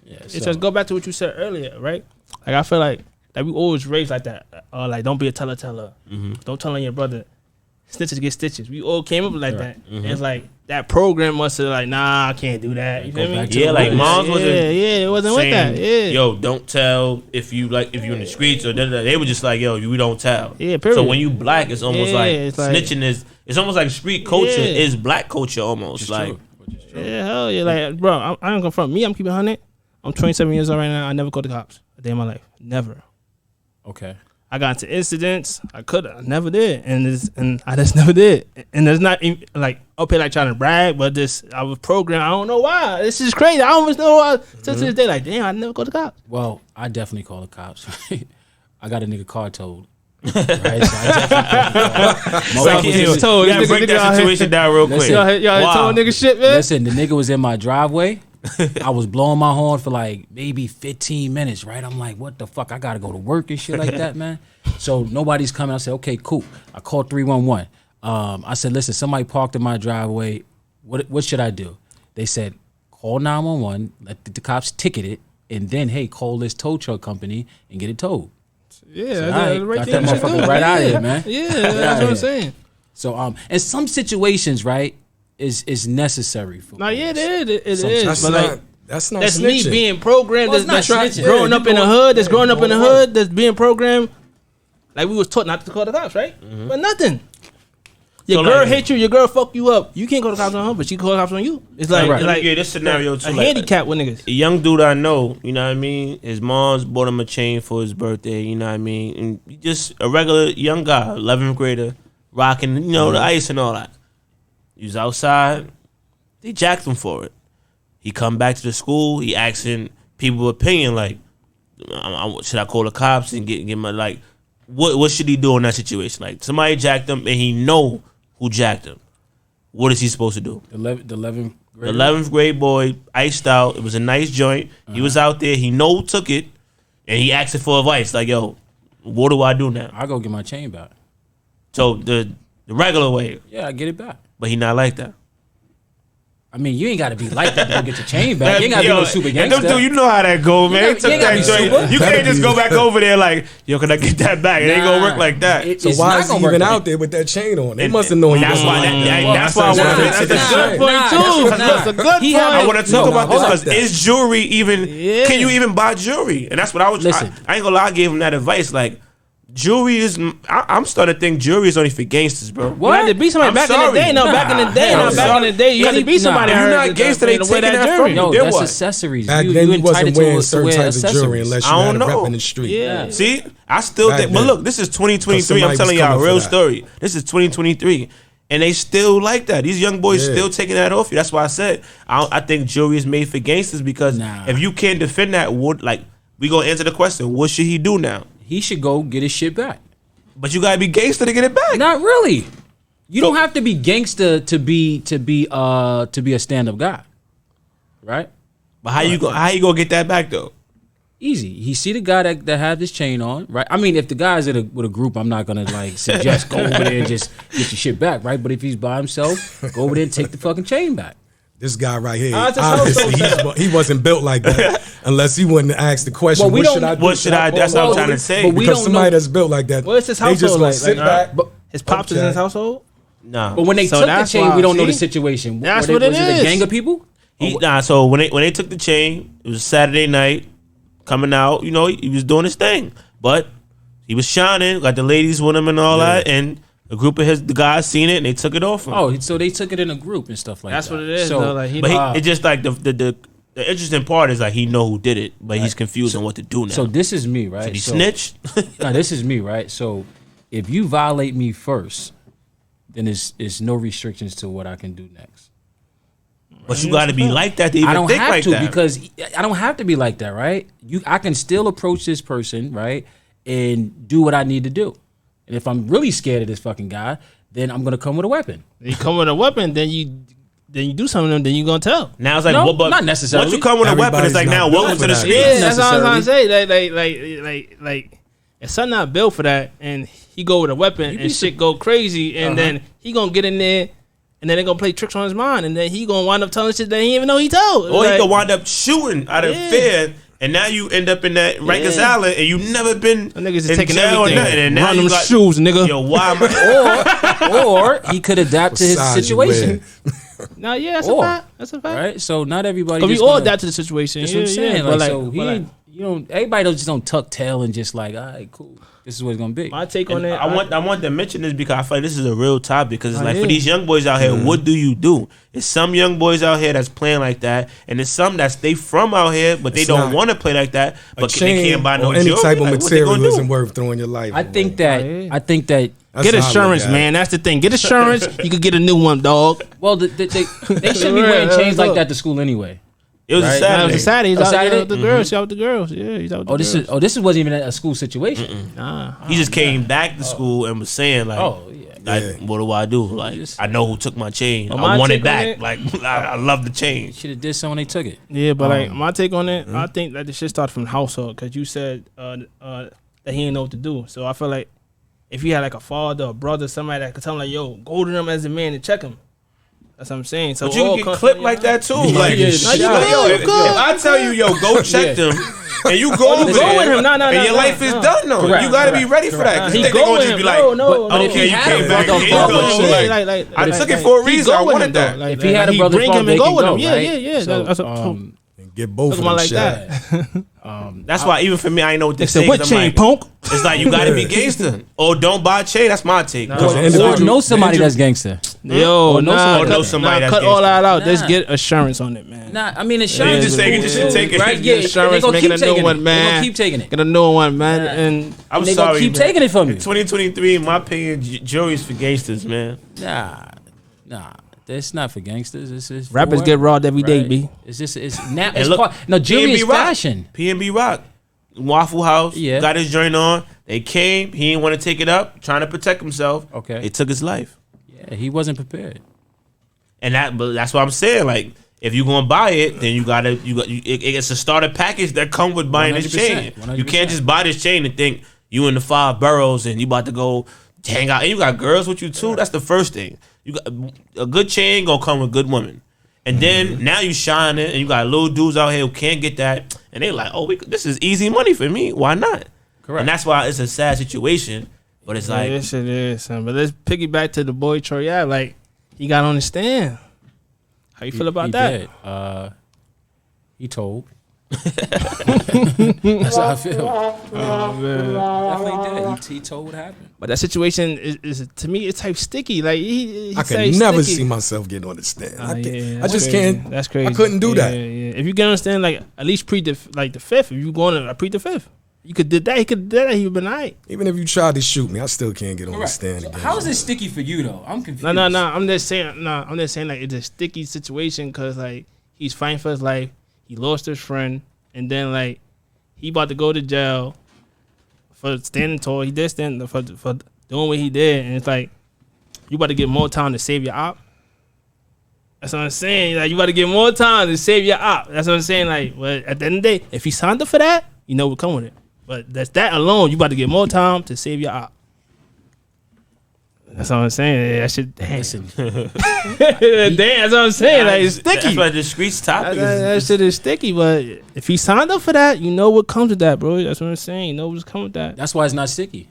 S2: it's just go back to what you said earlier, right? Like I feel like we always raised like that. Like don't be a teller. Mm-hmm. Don't tell on your brother. Snitches get stitches. We all came up like that. Mm-hmm. It's like that program must have like, nah, I can't do that. You feel me?
S3: Yeah, like moms wasn't.
S2: It wasn't with that. Yeah.
S3: Yo, don't tell if you in the streets or da-da-da. They were just like, yo, we don't tell.
S2: Yeah, period.
S3: So when you black, it's almost like snitching is. It's almost like street culture is black culture almost. Like,
S2: yeah, hell yeah, like bro, I don't confront me. I'm keeping 100. I'm 27 years old right now. I never called the cops a day in my life. Never.
S4: Okay.
S2: I got into incidents. I never did, and I just never did. And there's not even, like up here like trying to brag, but I was programmed. I don't know why. This is crazy. I almost know why. To this day, like damn, I never called the cops.
S4: Well, I definitely call the cops. I got a nigga car towed. Right, so I definitely
S3: told. Yeah, break that situation down real quick.
S2: Y'all told nigga shit, man.
S4: Listen, the nigga was in my driveway. I was blowing my horn for like maybe 15 minutes, right? I'm like, what the fuck? I gotta go to work and shit like that, man. So nobody's coming. I said, okay, cool. I called 311. I said, listen, somebody parked in my driveway. What should I do? They said, call 911, let the cops ticket it, and then, hey, call this tow truck company and get it towed.
S2: Yeah,
S4: so
S2: that's right.
S4: Got that motherfucker right out of here, man.
S2: Yeah, that's what I'm saying.
S4: So, in some situations, right, is necessary for.
S2: No, yeah, it is.
S1: That's not
S2: that's
S1: snitching.
S2: Me being programmed.
S4: Well,
S2: that's growing up in the hood. That's growing up in the hood. That's being programmed. Like we was taught not to call the cops, right? Mm-hmm. But nothing. Your girl hit you. Your girl fuck you up. You can't call the cops on her, but she can call the cops on you. It's like,
S3: this scenario too.
S2: A handicap with niggas.
S3: A young dude I know, you know what I mean? His mom's bought him a chain for his birthday, you know what I mean? And just a regular young guy, 11th grader, rocking, the ice and all that. He was outside. They jacked him for it. He come back to the school. He asking people opinion, like, should I call the cops and get my, like, what should he do in that situation? Like, somebody jacked him and he know who jacked him. What is he supposed to do?
S4: The 11th grade?
S3: The 11th grade boy, iced out. It was a nice joint. He was out there. He know who took it. And he asked for advice. Like, yo, what do I do now?
S4: I go get my chain back.
S3: So, the regular way.
S4: Yeah, I get it back.
S3: But he not like that.
S4: I mean, you ain't got to be like that to go get your chain back. You ain't got to be no super gangster.
S3: Dude, you know how that go, man. He took that joint. You can't just go back over there like, yo, can I get that back? It ain't going to work like that.
S1: So why is he even out there with that chain on? They must have known he was
S3: That's why I want to mention
S2: that's a good point, too. That's a good point.
S3: I want to talk about this because is jewelry even, can you even buy jewelry? And that's what I was, I ain't going to lie, I gave him that advice. Like, jewelry is. I'm starting to think jewelry is only for gangsters, bro.
S2: What? You had to be somebody back in the day. No, back in the day. No, back in the day. You had to be somebody.
S3: If you're not gangster, they taking that from you.
S4: No, that's accessories.
S1: Back then, you wasn't wearing certain types of jewelry unless you had a rep in the street.
S2: Yeah.
S3: See, I still think. But look, this is 2023. I'm telling y'all a real story. This is 2023. And they still like that. These young boys still taking that off you. That's why I said I think jewelry is made for gangsters because if you can't defend that, we gonna answer the question: what should he do now?
S4: He should go get his shit back.
S3: But you gotta be gangster to get it back.
S4: Not really. You don't have to be gangster to be a stand-up guy, right?
S3: But how you gonna get that back though?
S4: Easy. He see the guy that had this chain on, right? I mean, if the guy's with a group, I'm not gonna like suggest go over there and just get your shit back, right? But if he's by himself, go over there and take the fucking chain back.
S1: this guy right here,
S2: How's his
S1: obviously
S2: household
S1: he wasn't built like that unless he wouldn't ask the question,
S4: Well, we
S1: what
S4: don't-
S1: should I do?
S3: What should I? That's what I'm trying to say.
S4: but we
S1: Because
S4: don't
S1: somebody
S4: know-
S1: that's built like that,
S2: What's his
S1: they just
S2: household
S1: gonna
S2: like?
S1: sit
S2: Like,
S1: back.
S2: His pops is in his household.
S3: Nah.
S4: But when they
S2: So
S4: took the
S2: that's
S4: chain,
S2: why-
S4: we don't know the
S2: see?
S4: situation.
S2: That's
S4: Were
S2: what it
S4: was it
S2: is.
S4: a gang of people?
S3: So when they took the chain, it was Saturday night, coming out. You know, he was doing his thing, but he was shining, got the ladies with him and all that, and a group of the guys seen it and they took it off him.
S4: Oh, so they took it in a group and stuff like
S2: That's
S4: that.
S2: what it is.
S4: So,
S2: though, like, he,
S3: But it's just like the interesting part is like he know who did it, but he's confused on what to do now.
S4: so this is me, right?
S3: Did he
S4: So-
S3: snitch?
S4: No, this is me, right? So if you violate me first, then it's no restrictions to what I can do next.
S3: But you got to be like that to even
S4: I don't
S3: think
S4: have
S3: like
S4: to
S3: that.
S4: because I don't have to be like that, right? I can still approach this person, right, and do what I need to do. And if I'm really scared of this fucking guy, then I'm gonna come with a weapon.
S2: you come with a weapon, then you do something to them, then you gonna tell.
S3: Now it's like,
S4: No,
S3: well, but
S4: not necessarily.
S3: once you come with a weapon, it's like
S1: Everybody's
S3: now
S1: not
S3: welcome
S1: built
S3: to the
S1: for that.
S3: street.
S2: Yeah, that's what I'm
S4: necessarily.
S2: trying to say. Like, if son not built for that, and he go with a weapon and shit go crazy, and then he gonna get in there, and then they gonna play tricks on his mind, and then he gonna wind up telling shit that he didn't even know he told.
S3: Or
S2: Like,
S3: he could wind up shooting out of
S2: Yeah.
S3: fear, and now you end up in that Rikers
S2: Yeah.
S3: Island, and you never been
S2: Them niggas is
S3: in
S2: taking
S3: jail or
S2: everything.
S3: nothing. And now
S2: Run
S3: you
S2: them
S3: got,
S2: shoes, nigga.
S3: yo, why am I?
S4: Or he could adapt to his
S1: Size you
S4: situation,
S2: Nah, yeah, that's
S4: Or,
S2: a fact. That's a fact.
S4: right? So not everybody.
S2: But we
S4: just
S2: all
S4: gonna-
S2: adapt to the situation.
S4: That's what I'm saying.
S2: But
S4: Like, so he,
S2: but
S4: ain't- you know, everybody don't tuck tail and just like, all right, cool. This is what it's gonna be.
S2: my take on
S3: And
S2: it,
S3: I want to mention this because I feel like this is a real topic. Because it's
S2: Oh,
S3: like
S2: yeah.
S3: for these young boys out here, what do you do? There's some young boys out here that's playing like that, and there's some that's they from out here, but they
S1: It's
S3: don't
S1: not
S3: want to play like that. But they
S1: chain
S3: can't buy no
S1: or any
S3: jewelry.
S1: type of
S3: Like, what they
S1: material
S3: gonna do?
S1: isn't worth throwing your life.
S4: I think that.
S2: Oh, yeah.
S4: I think that.
S1: That's
S2: get
S1: how I look
S2: assurance,
S1: at it.
S2: man. That's the thing. Get assurance. You could get a new one, dog.
S4: Well, they shouldn't be wearing chains like that to school anyway.
S3: It was
S4: Right.
S3: a
S2: That
S3: Saturday.
S2: was a Saturday. He's
S4: Oh,
S2: out
S4: Saturday?
S2: there with the girls. He's out with the girls. Yeah, he's out with the
S4: Oh,
S2: girls.
S4: this wasn't even a school situation.
S2: Nah.
S3: He just came back to school and was saying like,
S4: Oh yeah.
S3: like, what do I do? Like, I know who took my chain.
S2: Well,
S3: I
S2: my
S3: want
S2: take
S3: it
S2: on
S3: back.
S2: it-
S3: Like, I love the chain.
S4: Should have did something when they took it.
S2: Yeah, but like my take on it, I think that the shit started from the household because you said that he didn't know what to do. So I feel like if you had like a father or brother, somebody that could tell him like, yo, go to them as a man and check him. That's what I'm saying. So
S3: But you
S2: all
S3: can get
S2: comes
S3: clipped
S2: from
S3: like
S2: your
S3: that too.
S1: Yeah,
S3: Like,
S1: yeah,
S3: like,
S1: yeah.
S3: yo,
S2: You
S3: if
S2: could.
S3: I tell you, yo, go check them, and you go over
S2: go
S3: there,
S2: with him. No,
S3: and your life is done though.
S4: Correct,
S3: You got to be
S4: correct,
S3: ready for that. 'Cause
S2: He
S3: they
S2: go
S3: gonna
S2: with
S3: just
S2: him.
S3: be like,
S2: No,
S4: but if
S3: okay,
S4: he
S3: you
S4: had
S3: came
S4: a
S3: back.
S4: brother,
S3: Here you
S4: father,
S3: go.
S4: shit.
S3: I took it for a
S2: he
S3: reason.
S2: go
S3: I
S2: with
S3: wanted
S2: him, though.
S3: that.
S2: Like,
S4: If he had a
S2: he
S4: brother,
S2: bring
S4: father,
S2: him
S4: they
S2: and go
S4: can
S2: with
S4: go,
S2: him. Yeah,
S4: right?
S2: yeah, yeah.
S4: So,
S2: That's
S1: And get both of
S2: Talking
S1: them
S2: about like
S1: shot.
S2: that.
S3: That's why even for me, I ain't know what to
S2: They
S3: say.
S2: said, what
S3: 'Cause I'm
S2: chain,
S3: like,
S2: punk?
S3: it's like you got to be gangster. Or don't buy a chain. That's my take.
S2: Nah.
S1: Because
S2: Or
S1: the
S4: Or
S1: individual-
S4: know somebody
S1: the
S4: that's gangster.
S2: Yo,
S4: know
S2: nah,
S4: somebody-
S3: know
S2: cut-
S3: somebody
S2: nah,
S3: that's
S2: cut all
S3: gangster.
S2: that out. Just
S4: Nah.
S2: get assurance on it, man.
S4: Nah, I mean
S3: You
S4: insurance.
S3: just say you just should take it.
S4: Right?
S2: Get
S4: Yeah, they
S2: insurance,
S4: gonna
S2: making
S4: keep
S2: a new
S4: taking
S2: one,
S4: it. They
S2: man.
S4: gonna keep taking it.
S2: Get a new one, man.
S4: Nah.
S2: And
S3: I'm
S4: They
S3: sorry.
S4: gonna keep
S3: man.
S4: taking it from you.
S3: 2023, in my opinion, jury's for gangsters, man.
S4: Nah. That's not for gangsters. It's just
S2: rappers
S4: for-
S2: get robbed every day,
S4: right.
S2: B.
S4: It's just it's now
S3: And
S4: it's
S3: look,
S4: part. No, jury
S3: P&B
S4: is
S3: Rock.
S4: fashion.
S3: P&B Rock, Waffle House,
S4: Yeah.
S3: got his joint on. They came. He didn't want to take it up, trying to protect himself.
S4: Okay.
S3: They took his life,
S4: Yeah, he wasn't prepared.
S3: and that's what I'm saying. Like, if you gonna buy it, then it's a starter package that come with buying this
S4: 100%,
S3: chain. You
S4: 100%.
S3: can't just buy this chain and think you in the 5 boroughs and you about to go hang out. And you got girls with you too. That's the first thing. You got a good chain gonna come with good women. And then now you shining and you got little dudes out here who can't get that, and they like, oh, this is easy money for me. Why not?
S4: Correct.
S3: And that's why it's a sad situation. But it's like,
S2: yes, it is, son. But let's piggyback to the boy Troy Ave. Like, he got on the stand. How you feel about
S4: he
S2: that?
S4: Did. He told. That's how I feel. Definitely did. He told what happened.
S2: But that situation is to me, it's type sticky. Like he
S1: I
S2: say
S1: can never
S2: sticky.
S1: see myself getting on the stand.
S2: Oh,
S1: I
S2: yeah,
S1: I just
S2: that's
S1: can't.
S2: crazy. That's crazy.
S1: I couldn't do that.
S2: Yeah. If you can understand, like at least pre the fifth. If you going to pre the fifth, you could did that. He could did that. He would been alright.
S1: Even if you tried to shoot me, I still can't get on the stand
S4: So
S1: again.
S4: how is it sticky for you though? I'm confused.
S2: No. I'm just saying. No, I'm just saying like it's a sticky situation because like he's fighting for his life. He lost his friend, and then like he about to go to jail for standing tall. He did stand for doing what he did, and it's like you about to get more time to save your op. That's what I'm saying. Like you about to get more time to save your op. That's what I'm saying. Like, but at the end of the day, if he signed up for that, you know we'll come with it. But that's that alone. You about to get more time to save your op. That's what I'm saying. That shit. Damn.
S4: Listen,
S2: Damn, that's what I'm saying. Like, it's sticky.
S3: That's why the streets topic
S2: That
S3: is.
S2: shit is sticky, but if he signed up for that, you know what comes with that, bro. That's what I'm saying. You know what's coming with that.
S4: that's why it's not sticky.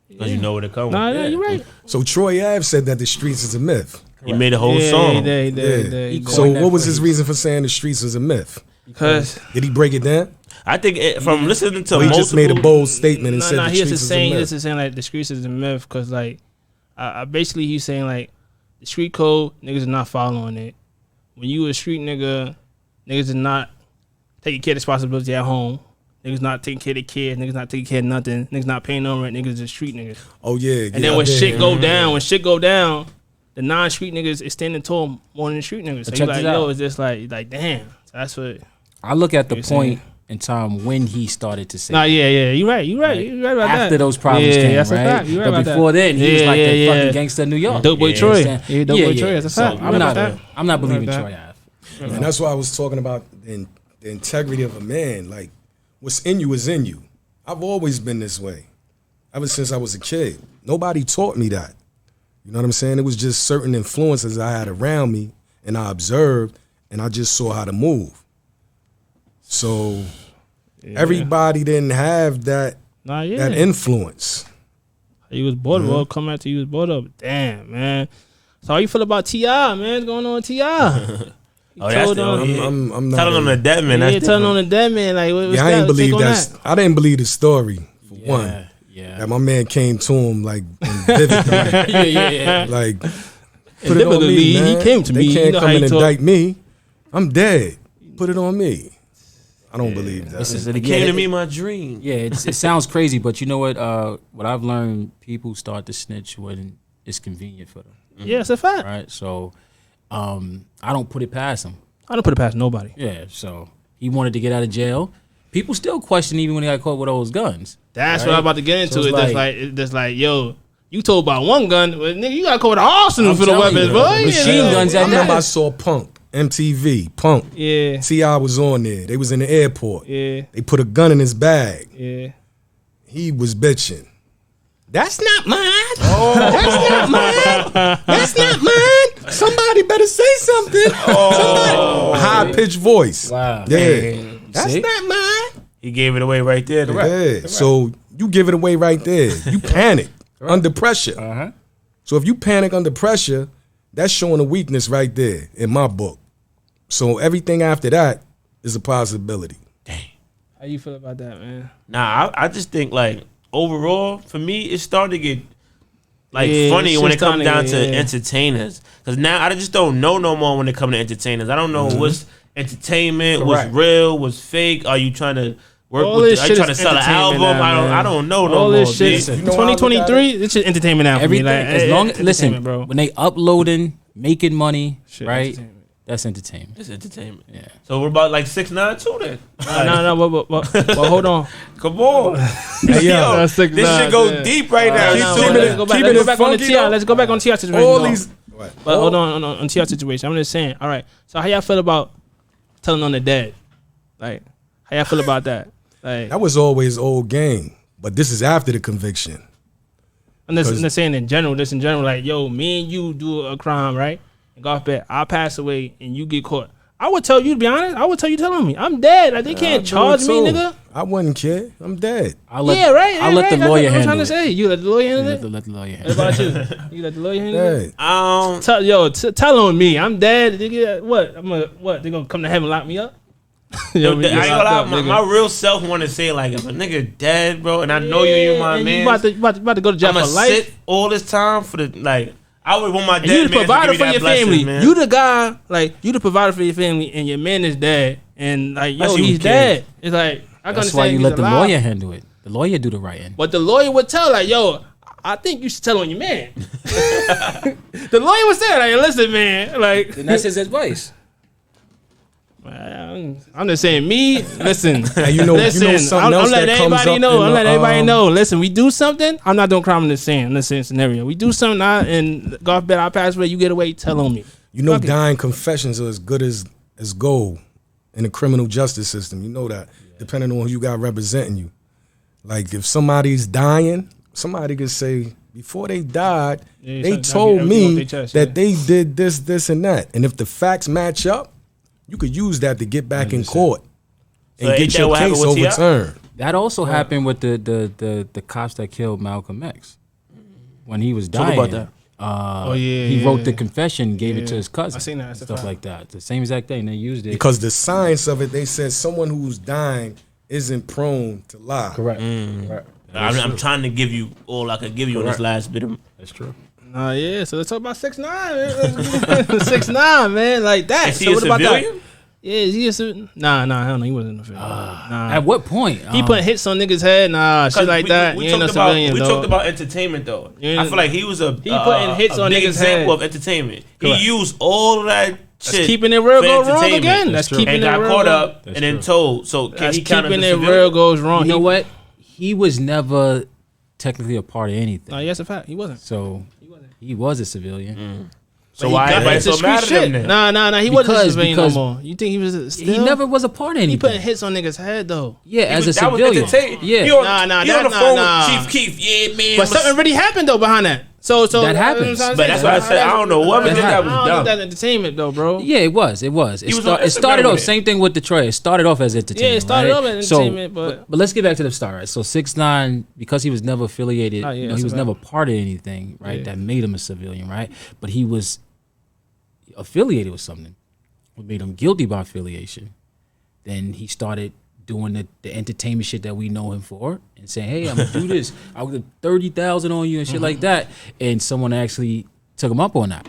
S3: Because you know what it comes
S2: Nah,
S3: with.
S2: yeah, you're right.
S1: So Troy Ave said that the streets is a myth.
S3: He made a whole
S2: Yeah,
S3: song.
S2: he did.
S4: He
S1: So
S4: coined that
S1: what was his
S4: phrase.
S1: reason for saying the streets was a myth?
S2: Because
S1: Did he break it down?
S3: I think from listening to
S1: Or he
S3: multiple,
S1: just made a bold statement and said the
S2: he
S1: streets
S2: just
S1: is
S2: saying,
S1: a
S2: he
S1: myth?
S2: just saying like the streets is a myth. Because like, basically he's saying like the street code niggas is not following it. When you a street nigga, niggas is not taking care of responsibility at home. Niggas not taking care of their kids. Niggas not taking care of nothing. Niggas not paying no rent. Niggas just street niggas.
S1: Oh yeah.
S2: And then when shit go down, the non-street niggas is standing tall more than the street niggas. So
S4: But
S2: you
S4: check
S2: like,
S4: this
S2: yo,
S4: out.
S2: it's just like damn. So that's what.
S4: I look at the
S2: You're
S4: point in time when he started to say.
S2: Nah, yeah, you right
S4: Right.
S2: about that.
S4: After those problems came,
S2: that's
S4: right?
S2: a fact. You right
S4: but
S2: about
S4: before
S2: that.
S4: then, he was
S2: Yeah,
S4: like the
S2: yeah,
S4: fucking
S2: yeah.
S4: gangster of New York.
S2: Dope Boy
S4: You
S2: Troy.
S4: understand?
S2: Yeah, Dope Boy Troy. That's a fact.
S4: So
S2: You right about that.
S4: I'm not believing
S2: You right
S4: Troy
S2: about
S4: Ave.
S1: And that's why I was talking about the integrity of a man. Like, what's in you is in you. I've always been this way. Ever since I was a kid. Nobody taught me that. You know what I'm saying? It was just certain influences I had around me and I observed and I just saw how to move. So everybody didn't have that
S2: Nah, yeah.
S1: that influence.
S2: He was bought up. Well, come after you was bought up. Damn, man. So how you feel about T.I., man? What's going on with T.I.?
S3: Oh, that's
S2: told
S3: the
S2: him-
S1: I'm not
S3: telling him the dead man.
S2: Yeah,
S3: That's
S2: telling on
S3: different.
S2: the dead man. Like, what's
S1: I
S2: that?
S1: ain't believe
S2: Take on
S1: that. I didn't believe the story for one.
S4: Yeah.
S1: That my man came to him like vividly,
S4: yeah.
S1: like put it on
S2: Vividly,
S1: me,
S2: he
S1: man.
S2: came to
S1: they
S2: me. You
S1: can't
S2: know
S1: come
S2: how
S1: and
S2: he talk.
S1: indict me. I'm dead. Put it on me. I don't believe that.
S4: Listen,
S3: It came to me in my dream.
S4: Yeah, it sounds crazy, but you know what? What I've learned, people start to snitch when it's convenient for them.
S2: Yeah, it's a fact.
S4: Right? So I don't put it past him.
S2: I don't put it past nobody.
S4: Yeah, so he wanted to get out of jail. People still question even when he got caught with all those guns.
S2: That's
S4: Right?
S2: what I'm about to get into.
S4: So it's
S2: It's just like, yo, you told about one gun, but nigga, you got caught with an arsenal
S4: I'm
S2: for the
S4: telling
S2: weapons,
S4: you,
S2: boy.
S4: machine guns
S1: I
S4: at
S1: remember I
S4: that.
S1: saw Punk, MTV, Punk.
S2: Yeah,
S1: T.I. was on there. They was in the airport.
S2: yeah,
S1: They put a gun in his bag.
S2: yeah.
S1: He was bitching. That's not mine. That's not mine. That's not mine. Somebody better say something. Somebody. High pitched voice.
S4: Wow.
S1: Yeah. That's
S4: See?
S1: not mine.
S3: He gave it away right there.
S1: Yeah. So you give it away right there. You panic under pressure.
S4: Uh-huh.
S1: So if you panic under pressure, that's showing a weakness right there in my book. So everything after that is a possibility.
S2: How you feel about that, man?
S3: Nah, I just think like overall for me it started to get like
S2: Yeah,
S3: funny
S2: it's
S3: when it
S2: just
S3: comes
S2: starting
S3: down
S2: to
S3: to
S2: get-
S3: entertainers. Because now I just don't know no more when it comes to entertainers. I don't know what's entertainment, what's
S4: Correct.
S3: real, what's fake. Are you trying to work
S2: All
S3: with?
S2: this
S3: Are you
S2: shit
S3: trying to
S2: is
S3: sell an
S2: entertainment
S3: album?
S2: now,
S3: I don't know no
S2: All
S3: more.
S2: this shit,
S3: G.
S1: You know how I look at
S2: 2023, it's just entertainment now for
S4: Everything,
S2: me. Like,
S4: as long
S2: it's
S4: listen,
S2: entertainment, bro.
S4: when they uploading, making money,
S2: Shit,
S4: right?
S2: entertainment.
S4: That's entertainment.
S3: It's entertainment.
S4: Yeah.
S3: So we're about like 6ix9ine too then.
S2: No, but hold on.
S3: Come on.
S1: Hey, yo.
S3: Yo,
S2: That's
S3: this
S2: 6ix9ine,
S3: shit go
S2: yeah.
S3: deep right now.
S2: No,
S1: keep
S2: let's
S1: it-
S2: go back,
S1: keep
S2: let's
S1: it
S2: go back on the
S1: funky,
S2: T.I.
S1: though.
S2: Let's go back on T.I. situation.
S1: All
S2: no.
S1: these.
S2: But hold on T.I. situation. I'm just saying. All right. So how y'all feel about telling on the dead? Like, how y'all feel about that? Like,
S1: That was always old game. But this is after the conviction.
S2: I'm just saying in general. Just in general, like, yo, me and you do a crime, right? And God forbid, I pass away and you get caught. I would tell you, to be honest, I would tell you telling me I'm dead. Like, they can't
S1: I
S2: charge
S1: do
S2: me,
S1: it too.
S2: nigga.
S1: I wouldn't care. I'm dead.
S4: I'll let,
S2: Yeah, right.
S4: I'll let the
S2: That's
S4: lawyer
S2: what I'm trying
S4: handle
S2: to
S4: it.
S2: say. You let the lawyer handle it.
S4: Let the lawyer
S2: What
S4: handle it.
S2: about you? You let the lawyer handle it.
S1: Dead.
S2: Tell on me. I'm dead. Nigga, what? They gonna come to heaven and lock me up?
S3: Yo, I
S2: we
S3: ain't
S2: get
S3: gonna
S2: locked
S3: lie,
S2: up,
S3: my
S2: nigga.
S3: real self want to say like if a nigga dead, bro, and I know you're my
S2: and
S3: man.
S2: You about to go to jail
S3: I'ma
S2: for life.
S3: sit all this time for the like. I would want my
S2: And
S3: dead
S2: you the
S3: man to
S2: provider
S3: give
S2: for
S3: me
S2: your
S3: that blessing,
S2: family.
S3: man.
S2: You the guy, like you the provider for your family, and your man is dead, and like yo,
S3: Especially
S2: he's
S3: with
S2: dead.
S3: kids.
S2: It's like I can
S4: That's why
S2: understand
S4: you
S2: he's
S4: let the
S2: alive.
S4: lawyer handle it. The lawyer do the writing.
S2: But the lawyer would tell like, yo, I think you should tell on your man. The lawyer would say like, listen, man, like.
S4: And that's his advice.
S2: I'm just saying, me. Listen,
S1: you know
S2: listen.
S1: something
S2: I'm
S1: else
S2: letting
S1: that comes
S2: everybody
S1: up
S2: know.
S1: in
S2: I'm
S1: the,
S2: letting everybody know. Listen, we do something. I'm not doing crime in the same scenario. We do something, and God forbid I pass away. You get away. Tell on me.
S1: You know,
S2: Fuck it.
S1: dying confessions are as good as gold in the criminal justice system. You know that, depending on who you got representing you. Like, if somebody's dying, somebody could say, before they died,
S2: Yeah,
S1: they
S2: something-
S1: told
S2: everything off
S1: me
S2: their chest,
S1: that
S2: yeah.
S1: they did this, and that. And if the facts match up, you could use that to get back in
S4: 100%.
S1: court and
S3: So ain't
S1: get
S3: that
S1: your
S3: what happened
S1: case
S3: with T.I.?
S1: overturned.
S4: That also happened with the cops that killed Malcolm X when he was
S3: Talk
S4: dying.
S3: about that.
S4: He wrote the confession, gave it to
S2: Yeah.
S4: his cousin.
S2: I seen that. That's a
S4: Stuff
S2: fact.
S4: like that. The same exact thing. They used it.
S1: Because the science of it, they said someone who's dying isn't prone to lie.
S4: Correct. Correct.
S3: I'm trying to give you all I could give you on this last bit of.
S4: That's true.
S2: Yeah. So let's talk about 6ix9ine. 6ix9ine, man, like that.
S3: Is he
S2: so
S3: a
S2: what about that?
S3: civilian?
S2: Yeah, is he a civilian? Nah, hell no, he wasn't a civilian. Nah.
S4: At what point?
S2: He putting hits on niggas' head, shit like that.
S3: We
S2: You ain't no
S3: talked about
S2: civilian,
S3: we
S2: dog.
S3: talked about entertainment though.
S2: Yeah.
S3: I feel like he was a
S2: putting hits on
S3: big
S2: niggas'
S3: example
S2: head.
S3: of entertainment.
S2: Correct.
S3: He used all of that shit.
S2: That's keeping it real
S3: for
S2: go wrong
S3: entertainment.
S2: again. That's
S4: true.
S2: keeping
S3: And
S2: it
S3: got
S2: real
S3: caught
S2: go-
S3: up
S4: That's
S3: and then
S4: true.
S3: told. So can
S2: That's
S3: he count
S2: keeping
S3: as
S2: it
S3: a
S2: real
S3: civilian?
S2: goes wrong.
S4: You know what? He was never technically a part of anything.
S2: No, yeah, that's a fact. He wasn't.
S4: So he was a civilian.
S3: So
S2: But
S3: why
S2: he got
S3: everybody
S2: into
S3: so
S2: street
S3: mad at
S2: shit.
S3: him then?
S2: Nah. He wasn't a
S4: Because-
S2: civilian no
S4: because
S2: more. You think he was
S4: He
S2: still?
S4: never was a part of anything.
S2: He putting hits on niggas' head though.
S4: Yeah, as a
S3: That was
S4: civilian.
S3: entertaining.
S4: Yeah.
S3: He on,
S2: Nah,
S3: he on the
S2: nah,
S3: phone
S2: nah.
S3: with Chief Keef. Yeah, man.
S2: But something really happened though behind that. So
S4: That happens.
S2: But
S3: But that's what I said. I don't know what
S4: That
S3: did that
S4: happened.
S3: was
S2: I don't
S3: dumb.
S2: know that entertainment though, bro.
S4: Yeah, it was. It was. It,
S3: He was
S4: start,
S3: on
S4: it started
S3: Instagram
S4: off
S3: with it.
S4: same thing with Detroit. It started off as entertainment.
S2: Yeah, it started
S4: right?
S2: off as entertainment, but-
S4: let's get back to the start. Right? So 6ix9ine, because he was never affiliated,
S2: Oh, yeah,
S4: you know,
S2: that's
S4: he was
S2: a
S4: never
S2: fact.
S4: part of anything, right?
S2: Yeah.
S4: That made him a civilian, right? But he was affiliated with something, what made him guilty by affiliation. Then he started doing the entertainment shit that we know him for, and saying, "Hey, I'm gonna do this. I'll get 30,000 on you and shit like that." And someone actually took him up on that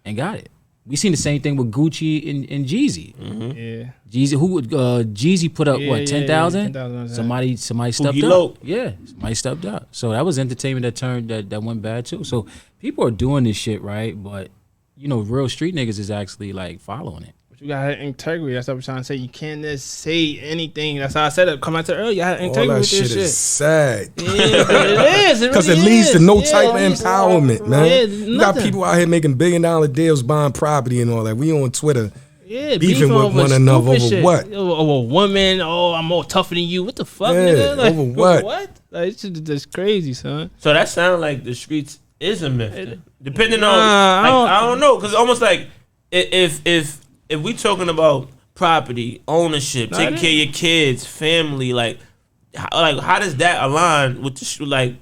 S4: and got it. We seen the same thing with Gucci and Jeezy.
S2: Yeah.
S4: Jeezy, who would Jeezy put up
S2: Yeah,
S4: what
S2: yeah,
S4: 10,000?
S2: 10,000.
S4: Somebody stepped
S3: he
S4: up.
S3: low.
S4: Yeah, somebody stepped up. So that was entertainment that went bad too. So people are doing this shit right, but you know, real street niggas is actually like following it.
S2: But you gotta have integrity. That's what I'm trying to say. You can't just say anything. That's how I said it. Come out to earlier. You have
S1: All
S2: integrity
S1: that
S2: with
S1: shit
S2: this shit.
S1: is sad.
S2: Yeah, but it is.
S1: Because
S2: really
S1: it leads to
S2: is.
S1: no
S2: Yeah,
S1: type of
S2: it is.
S1: empowerment, man.
S2: Yeah,
S1: you got
S2: nothing.
S1: people out here making $1 billion deals buying property and all that. We on Twitter.
S2: Yeah,
S1: beefing with
S2: over
S1: one another
S2: stupid
S1: over
S2: shit.
S1: what?
S2: Over a woman. Oh, I'm more tougher than you. What the fuck,
S1: Yeah,
S2: nigga? Like,
S1: over what?
S2: What? Like, it's just crazy, son.
S3: So that sounds like the streets is a myth. then. Depending on,
S2: Nah,
S3: I don't know, because almost like if we talking about property ownership, taking
S2: it
S3: care of your kids, family, like how does that align with the like?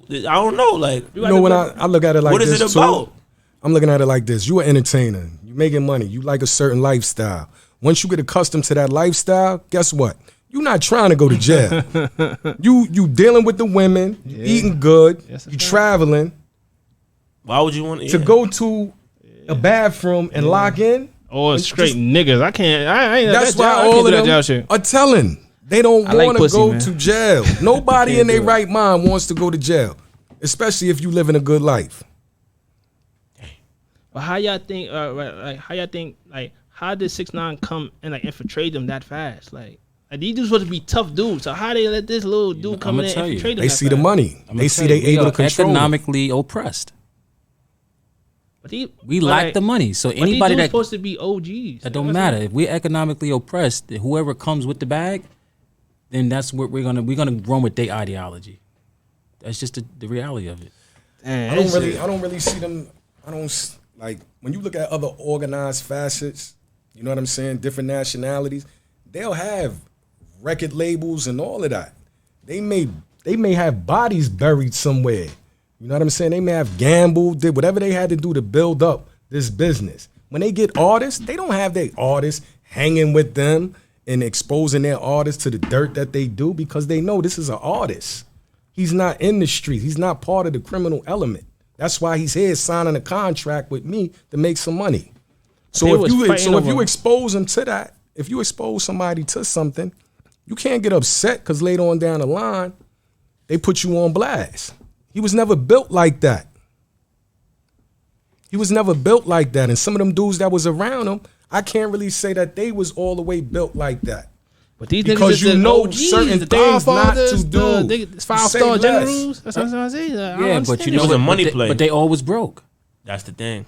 S3: I don't know, like
S1: You know, when I look at it like
S3: what
S1: this,
S3: is it
S1: too,
S3: about?
S1: I'm looking at it like this. You an entertainer. You making money. You like a certain lifestyle. Once you get accustomed to that lifestyle, guess what? You're not trying to go to jail. you dealing with the women. You eating good.
S2: That's a
S1: You
S2: fact.
S1: traveling.
S3: Why would you want
S1: To go to a bathroom and lock in.
S2: Oh, it's straight
S1: Just-
S2: niggas. I can't. I ain't.
S1: That's
S2: that jail,
S1: why
S2: I can't
S1: all
S2: do
S1: of
S2: that jail
S1: them
S2: shit.
S1: are telling. They don't
S2: I like
S1: want to
S2: pussy,
S1: go
S2: man.
S1: to jail. Nobody
S2: Can't
S1: in their
S2: do it.
S1: right mind wants to go to jail, especially if you living a good life.
S2: But how y'all think? Like how y'all think? Like how did 6ix9ine come and like infiltrate them that fast? Like these dudes supposed to be tough dudes. So how they let this little dude come
S4: I'ma
S2: in and
S4: tell you.
S2: infiltrate them?
S1: They
S2: that
S1: see the
S2: fast?
S1: money.
S4: I'ma
S1: They see
S4: tell
S1: they
S4: you, we
S1: able to
S4: are
S1: control it.
S4: economically oppressed.
S2: But these,
S4: We
S2: but
S4: lack
S2: like-
S4: the money. So
S2: but these
S4: anybody
S2: dudes
S4: that
S2: supposed to be OGs.
S4: that don't matter. If we're economically oppressed, whoever comes with the bag, then that's what we're gonna run with their ideology. That's just the reality of it.
S2: Damn,
S1: I don't
S2: that
S1: really,
S2: shit-
S1: I don't really see them. I don't like when you look at other organized facets. You know what I'm saying? Different nationalities, they'll have record labels and all of that. They may have bodies buried somewhere. You know what I'm saying? They may have gambled, did whatever they had to do to build up this business. When they get artists, they don't have their artists hanging with them and exposing their artists to the dirt that they do because they know this is an artist. He's not in the street. He's not part of the criminal element. That's why he's here signing a contract with me to make some money.
S2: They
S1: So
S2: was
S1: if
S2: fighting
S1: you
S2: over-
S1: expose them to that, if you expose somebody to something, you can't get upset because later on down the line, they put you on blast. He was never built like that. He was never built like that. And some of them dudes that was around him, I can't really say that they was all the way built like that.
S2: But these
S1: Because
S2: niggas
S1: you
S2: is the
S1: know
S2: OGs,
S1: certain
S2: the
S1: things not to
S2: Godfathers,
S1: do.
S2: The
S1: You say
S2: 5-star
S1: less.
S2: generals. That's what I'm trying to say. I don't
S4: Yeah, but
S2: understand
S4: you
S2: it.
S4: know
S3: was a
S4: what?
S3: money
S4: But
S3: play.
S4: But they always broke.
S3: That's the thing.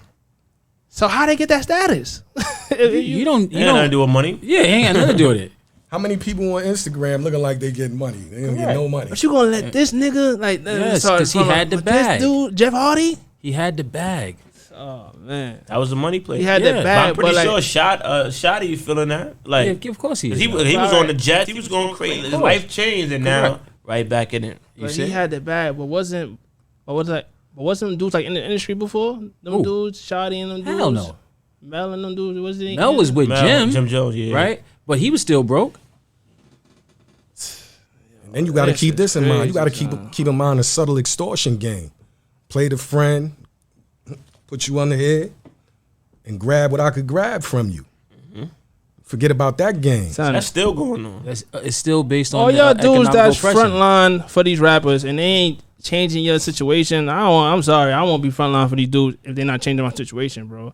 S2: So how they get that status?
S4: You don't. You
S3: You don't
S4: don't.
S3: do with money.
S4: Yeah, it ain't got nothing to do with it.
S1: How many people on Instagram looking like they getting money? They don't get no money.
S2: But you gonna let this nigga like?
S4: Yes, because he had the bag.
S2: This dude, Jeff Hardy.
S4: He had the bag.
S2: Oh man,
S3: that was a money play.
S2: He had
S3: But
S2: that bag.
S3: I'm pretty
S2: but
S3: sure
S2: like,
S3: Shotty feeling that. Like,
S4: Yeah, of course he is.
S3: he was on the Jets. He was going crazy. His life changed, and now right back in it.
S2: but he had that bag, but wasn't them dudes like in the industry before? Them dudes, Shotty and them dudes.
S4: Hell no.
S2: Mel and them dudes. Was he?
S4: Mel was with Jim
S3: Jones, yeah,
S4: right? But he was still broke.
S1: And you got to keep this in mind. You got to keep in mind a subtle extortion game. Play the friend, put you on the head, and grab what I could grab from you. Forget about that game.
S3: That's still going on.
S4: It's still based on
S2: all y'all dudes that's
S4: oppression.
S2: front line for these rappers, and they ain't changing your situation. I'm sorry, I won't be front line for these dudes if they're not changing my situation, bro.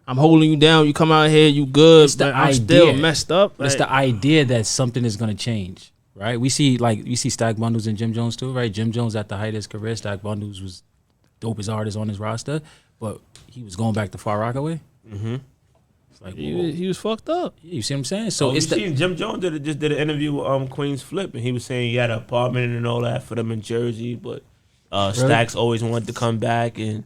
S2: I'm holding you down. You come out here, you good, but I'm still messed up.
S4: It's the idea that something is going to change, right? We see Stack Bundles and Jim Jones too, right? Jim Jones at the height of his career. Stack Bundles was dopest artist on his roster, but he was going back to Far Rockaway.
S3: Mm-hmm.
S4: It's like
S2: he was fucked up.
S4: Yeah, you see what I'm saying? So
S3: it's Jim Jones just did an interview with Queen's Flip, and he was saying he had an apartment and all that for them in Jersey, but Stacks always wanted to come back and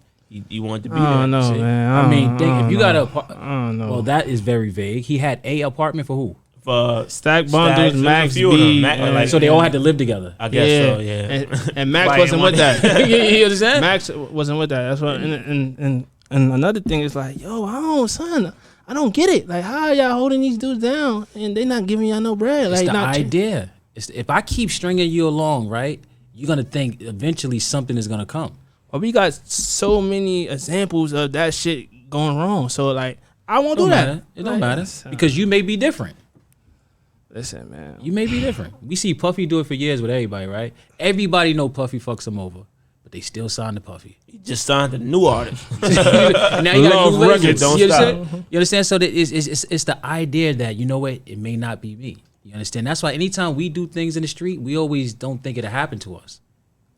S3: he wanted to be there.
S2: I know, man.
S4: I mean, if you got
S2: I don't know.
S4: well, that is very vague. He had a apartment for who?
S3: For
S2: Stack Bundles, Max B.
S4: So they all had to live together.
S3: I guess so, yeah.
S2: And Max wasn't with that.
S4: You understand?
S2: Max wasn't with that. That's what. And another thing is like, yo, I don't get it. Like, how are y'all holding these dudes down and they not giving y'all no bread?
S4: It's
S2: like,
S4: the idea. If I keep stringing you along, right, you're gonna think eventually something is gonna come.
S2: But we got so many examples of that shit going wrong. So like, I won't do that.
S4: It don't matter because you may be different.
S2: Listen, man.
S4: You may be different. We see Puffy do it for years with everybody, right? Everybody know Puffy fucks him over, but they still signed to Puffy.
S3: He just signed a new artist.
S4: Now you got new
S3: records. Don't
S4: you
S3: stop.
S4: understand? You understand? So that it's the idea that, you know what, it may not be me. You understand? That's why anytime we do things in the street, we always don't think it'll happen to us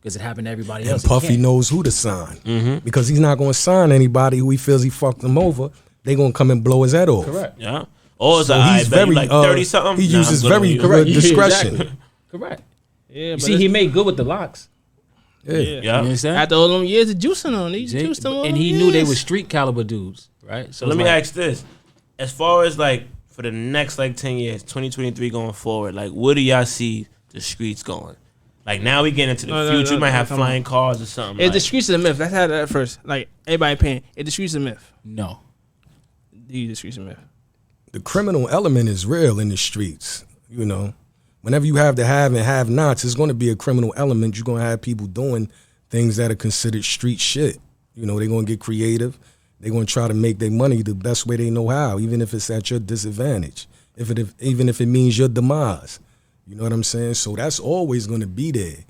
S4: because it happened to everybody else.
S1: And Puffy knows who to sign because he's not going to sign anybody who he feels he fucked them over. They going to come and blow his head off.
S4: Correct.
S3: Yeah. Or it's
S1: he's very
S3: like 30 something.
S1: He uses very good discretion.
S4: Exactly. Correct.
S2: Yeah,
S4: You see, he made good with the locks.
S1: Yeah.
S4: You understand?
S2: After all them years of juicing on, he juiced them on.
S4: And he knew they were street caliber dudes, right?
S3: So let me ask this: as far as like for the next like 10 years, 2023 going forward, like where do y'all see the streets going? Like now we get into the future, we might have flying cars or something.
S2: If the streets is a myth, let's have that first. Like everybody paying. If the streets is a myth,
S4: No.
S2: the streets is a myth.
S1: The criminal element is real in the streets. You know, whenever you have the have and have nots, it's going to be a criminal element. You're going to have people doing things that are considered street shit. You know, they're going to get creative. They're going to try to make their money the best way they know how, even if it's at your disadvantage, even if it means your demise. You know what I'm saying? So that's always going to be there.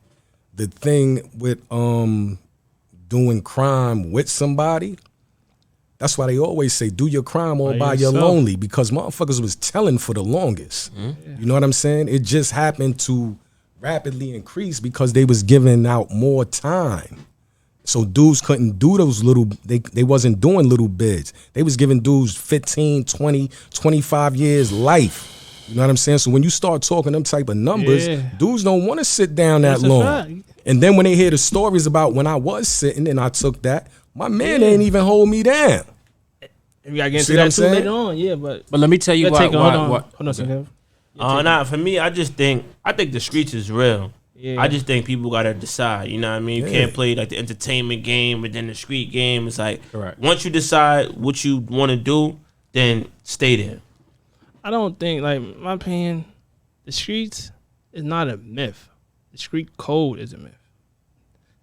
S1: The thing with doing crime with somebody, that's why they always say, do your crime all by your lonely, because motherfuckers was telling for the longest. You know what I'm saying? It just happened to rapidly increase because they was giving out more time. So dudes couldn't do those they wasn't doing little bids. They was giving dudes 15, 20, 25 years life. You know what I'm saying? So when you start talking them type of numbers, dudes don't want to sit down that long. And then when they hear the stories about when I was sitting and I took that, my man ain't even hold me down.
S2: We gotta get into that too later on, but
S4: let me tell you why.
S2: Hold on a second.
S3: For me, I think the streets is real. Yeah. I just think people gotta decide. You know what I mean? You can't play like the entertainment game and then the street game. It's like once you decide what you want to do, then stay there.
S2: I don't think, like, my opinion, the streets is not a myth. The street code is a myth.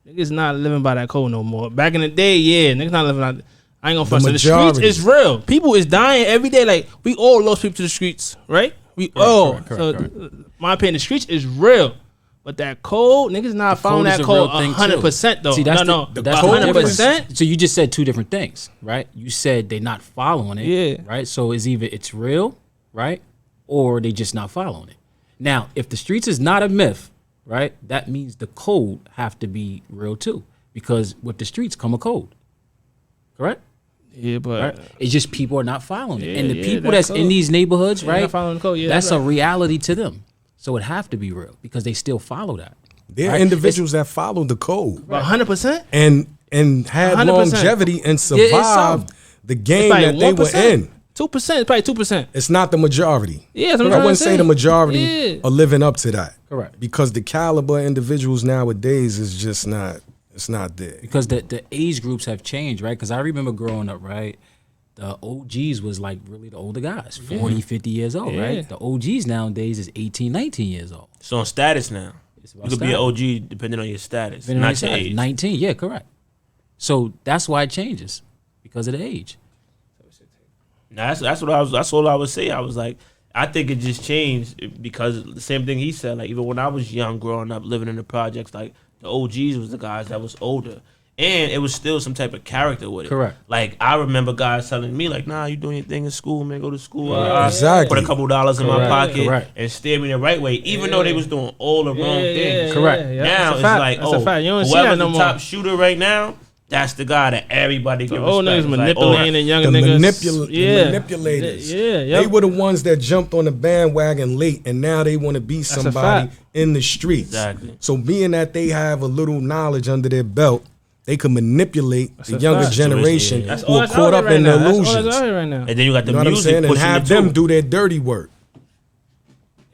S2: Niggas not living by that code no more. Back in the day, niggas not living by. I ain't gonna fuss. The streets is real. People is dying every day. Like, we all lost people to the streets, right? Correct. My opinion, the streets is real. But that code, niggas not following that code 100% though.
S4: See, that's
S2: no,
S4: that's
S2: 100%.
S4: So you just said two different things, right? You said they not following it, right? So it's either it's real, right, or they just not following it. Now, if the streets is not a myth, right, that means the code have to be real too, because with the streets come a code, correct?
S2: Yeah, but
S4: right? It's just people are not following it, and the
S2: yeah,
S4: people
S2: that's
S4: that's in these neighborhoods, right?
S2: Not following the code. Yeah,
S4: that's a
S2: right.
S4: reality to them. So it have to be real because they still follow that.
S1: There are
S4: Right?
S1: individuals that follow the code
S2: 100%.
S1: and had
S2: 100%.
S1: longevity and survived the game that they were in.
S2: 2%, it's probably 2%.
S1: It's not the majority.
S2: Yeah, that's what
S1: I
S2: I'm
S1: wouldn't
S2: trying to
S1: say the
S2: say.
S1: majority
S2: Yeah.
S1: are living up to that.
S4: Correct.
S1: Because the caliber of individuals nowadays is just not. It's not there.
S4: Because the age groups have changed, right? Because I remember growing up, right? The OGs was like really the older guys, 40, 50 years old,
S2: Yeah.
S4: right? The OGs nowadays is 18, 19 years old.
S3: It's on status now.
S4: It's
S3: You
S4: about
S3: could be an
S4: status.
S3: OG depending on your status,
S4: Depending on
S3: not
S4: your
S3: your
S4: size.
S3: age.
S4: 19, yeah, correct. So that's why it changes because of the age.
S3: Now, that's all I would say. I was like, I think it just changed because the same thing he said. Like even when I was young, growing up, living in the projects, like the OGs was the guys that was older, and it was still some type of character with it.
S4: Correct.
S3: Like I remember guys telling me, like, "Nah, you doing your thing in school, man. Go to school.
S1: Exactly.
S3: Put a couple dollars in my
S4: Correct.
S3: pocket
S4: Correct.
S3: and steer me the right way," even though they was doing all the wrong things.
S4: Correct.
S2: Yeah,
S3: Now
S2: that's
S3: it's
S2: a fact.
S3: like,
S2: That's a fact. You don't see
S3: whoever's
S2: that no
S3: the
S2: more.
S3: top shooter right now, that's the guy that everybody
S2: The
S3: give
S2: old
S3: respect.
S2: niggas
S3: It's
S2: manipulating the
S3: like,
S2: younger
S1: The,
S2: niggas.
S1: the manipulators.
S2: Yeah.
S1: They were the ones that jumped on the bandwagon late, and now they want to be
S2: a
S1: somebody
S2: fact.
S1: in the streets.
S3: Exactly.
S1: So being that they have a little knowledge under their belt, they can manipulate the
S2: a
S1: younger
S2: fact.
S1: generation
S3: That's
S1: who are caught up in the
S2: That's all
S1: illusions.
S2: that's out here right now.
S3: and then you got the
S1: You know what I'm
S3: music
S1: saying? And
S3: pushing
S1: have
S3: it
S1: them
S3: too.
S1: do their dirty work.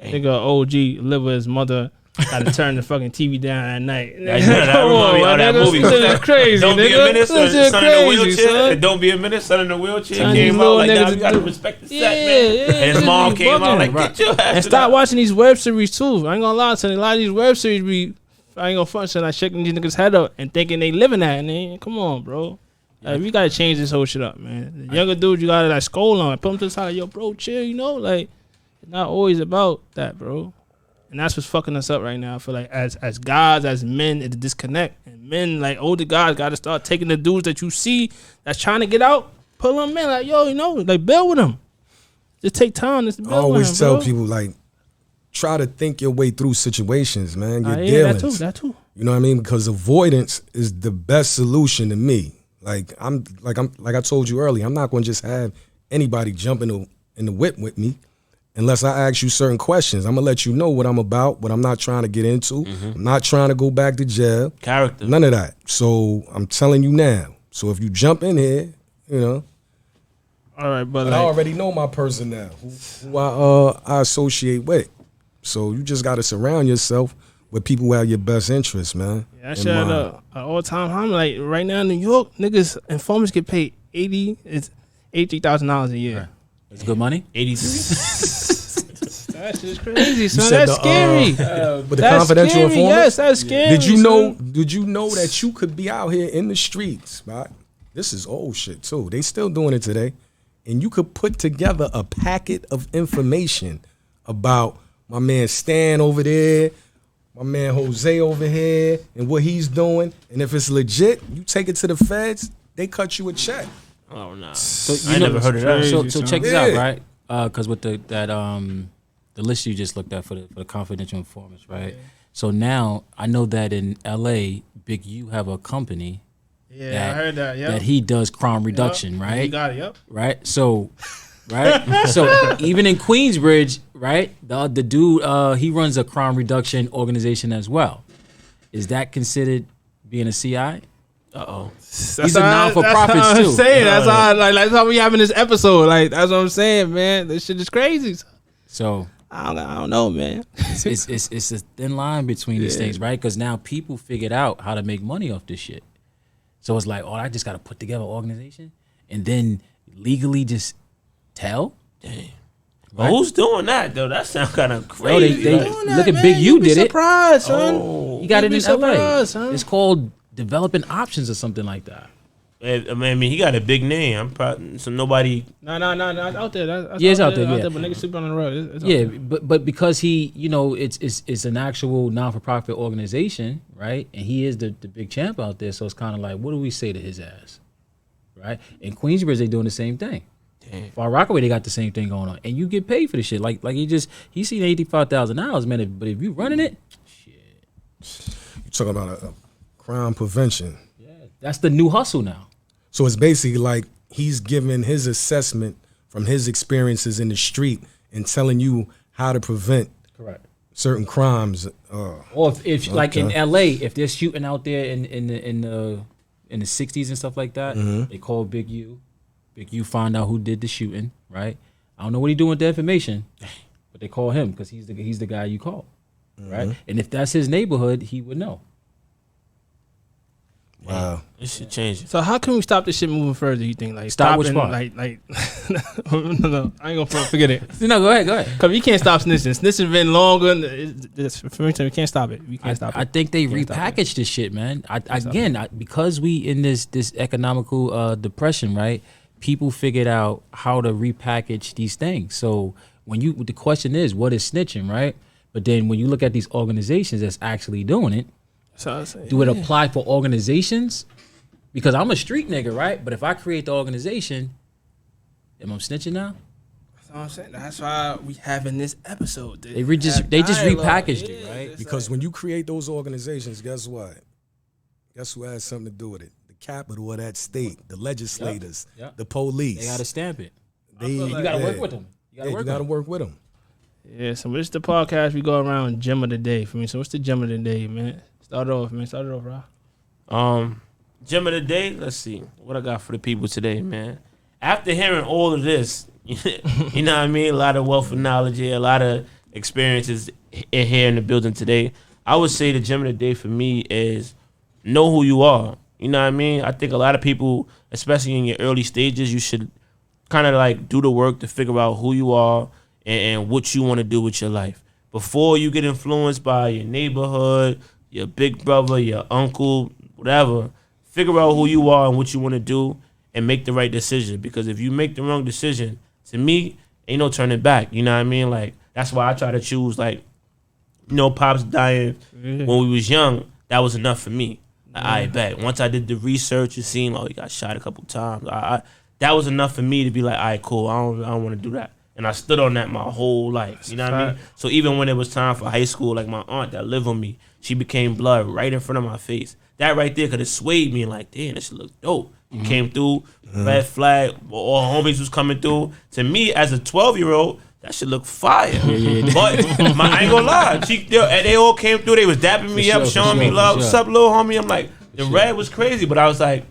S2: Nigga OG live with his mother. Got to turn the fucking TV down at night.
S3: I know that movie.
S2: my
S3: That
S2: nigga.
S3: movie.
S2: This shit is crazy,
S3: Don't be a
S2: nigga.
S3: minute, son,
S2: This shit
S3: son in a
S2: crazy,
S3: wheelchair.
S2: son.
S3: Don't be a minute, son in a wheelchair.
S2: Turn these
S3: Came
S2: little
S3: out like
S2: niggas
S3: that. You gotta
S2: do-
S3: respect the set,
S2: Yeah,
S3: man.
S2: yeah,
S3: And his
S2: this
S3: mom
S2: be
S3: came out like,
S2: bugging.
S3: get your ass
S2: And
S3: to
S2: stop
S3: that.
S2: watching these web series too. I ain't gonna lie, son. A lot of these web series be, I ain't gonna front, son. I shaking these niggas' head up and thinking they living that. And they, come on, bro. Like, we gotta change this whole shit up, man. The younger dude, you gotta like scold on, put him to the side, like, yo, bro, chill. You know, like it's not always about that, bro. And that's what's fucking us up right now. I feel like as guys, as men, it's a disconnect. And men, like older guys, gotta start taking the dudes that you see that's trying to get out, pull them in, like, yo, you know, like build with them. Just take time. Just build
S1: I always
S2: with them,
S1: tell
S2: bro.
S1: people, like, try to think your way through situations, man. Your
S2: Yeah,
S1: dealings.
S2: that too.
S1: You know what I mean? Because avoidance is the best solution to me. Like I told you earlier, I'm not gonna just have anybody jump in the whip with me unless I ask you certain questions. I'm gonna let you know what I'm about, what I'm not trying to get into. I'm not trying to go back to jail.
S3: Character.
S1: None of that. So I'm telling you now. So if you jump in here, you know,
S2: All right, but
S1: and I
S2: like,
S1: already know my person now, who I associate with. So you just gotta surround yourself with people who have your best interests, man.
S2: that
S1: in
S2: shit at
S1: mind.
S2: an all-time high. Like right now in New York, niggas informers get paid $83,000 a year.
S4: It's good money.
S3: 83.
S2: That shit's crazy, son.
S1: said
S2: That's
S1: the,
S2: scary.
S1: With the
S2: That's
S1: confidential
S2: scary.
S1: informant.
S2: Yes, that's scary.
S1: Did you know?
S2: son.
S1: Did you know that you could be out here in the streets, right? This is old shit too. They still doing it today, and you could put together a packet of information about my man Stan over there, my man Jose over here, and what he's doing. And if it's legit, you take it to the feds. They cut you a check.
S3: Oh no.
S4: So
S3: I never heard of that.
S2: crazy.
S4: So check this out,
S1: Yeah.
S4: right? Because with the list you just looked at for the confidential informants, right? So now I know that in L.A., Big U have a company.
S2: Yeah,
S4: that,
S2: I heard that. Yeah,
S4: that he does crime reduction, right?
S2: You got it. Yep.
S4: Right. So, right. So even in Queensbridge, right, the dude he runs a crime reduction organization as well. Is that considered being a CI? He's a non-for-profit
S2: that's
S4: too.
S2: I'm saying. That's how that's how we having this episode. Like that's what I'm saying, man. This shit is crazy.
S4: So
S2: I don't know, man.
S4: it's a thin line between these things, right? Because now people figured out how to make money off this shit. So it's like, oh, I just got to put together an organization and then legally just tell.
S3: But who's doing that though? That sounds kind of
S4: Yo,
S3: crazy.
S4: they
S3: like,
S4: look at Big U did it.
S2: Surprised, son.
S3: oh.
S4: He got it
S2: You'd
S4: in
S2: be
S4: LA.
S2: surprised, huh?
S4: It's called developing options or something like that.
S3: I mean, he got a big name. I'm proud. So nobody.
S2: No, it's out there. That's
S4: Yeah, it's out there, yeah.
S2: But niggas sleeping on the road. It's out
S4: Yeah,
S2: there.
S4: but because he, you know, it's an actual non-for-profit organization, right? And he is the big champ out there, so it's kind of like, what do we say to his ass, right? In Queensbridge, they doing the same thing.
S3: Damn.
S4: Far Rockaway, they got the same thing going on, and you get paid for the shit. Like he seen $85,000, man. But if you running it,
S1: You talking about a crime prevention.
S4: that's the new hustle now.
S1: So it's basically like he's giving his assessment from his experiences in the street and telling you how to prevent certain crimes.
S4: Or if like in LA, if they're shooting out there in the 60s and stuff like that, they call Big U. Big U find out who did the shooting, right? I don't know what he doing with the information, but they call him because he's the guy you call, right? And if that's his neighborhood, he would know.
S1: Wow,
S3: this should change it.
S2: So how can we stop this shit moving further? You think like
S4: Stop which
S2: stopping,
S4: part?
S2: like no, I ain't gonna forget it.
S4: No, go ahead.
S2: Cause you can't stop snitching. Snitching been longer. For me, we can't stop it. We can't stop it.
S4: I think they repackaged this shit, man. Because we in this economical depression, right? People figured out how to repackage these things. So the question is, what is snitching, right? But then when you look at these organizations that's actually doing it,
S2: so
S4: do it apply for organizations? Because I'm a street nigga, right? But if I create the organization, am I snitching now?
S2: That's what I'm saying. That's why we having this episode.
S4: They just repackaged it, right?
S1: Because when you create those organizations, guess what? Guess who has something to do with it? The capital of that state, the legislators, the police.
S4: They got to stamp it.
S1: You
S4: got to work with them.
S1: You got to work with them.
S2: Yeah, so this is the podcast. We go around gem of the day for me. So what's the gem of the day, man? Start it off, Rob.
S3: Gem of the day. Let's see what I got for the people today, man. After hearing all of this, you know what I mean? A lot of wealth of knowledge here, a lot of experiences here in the building today. I would say the gem of the day for me is know who you are. You know what I mean? I think a lot of people, especially in your early stages, you should kind of like do the work to figure out who you are and what you want to do with your life before you get influenced by your neighborhood, your big brother, your uncle, whatever. Figure out who you are and what you want to do and make the right decision. Because if you make the wrong decision, to me, ain't no turning back. You know what I mean? Like, that's why I try to choose, like, you know, Pops dying when we was young, that was enough for me. I bet. Once I did the research and seen, he got shot a couple times, that was enough for me to be like, all right, cool, I don't want to do that. And I stood on that my whole life. You know what I mean? So even when it was time for high school, like my aunt that lived with me, she became blood right in front of my face. That right there could have swayed me and like, damn, this shit look dope. You came through, red flag, all homies was coming through. To me, as a 12-year-old, that shit look fire. But I ain't gonna lie, they all came through. They was dapping me up, showing me love. What's up, little homie? I'm like, the red was crazy, but I was like,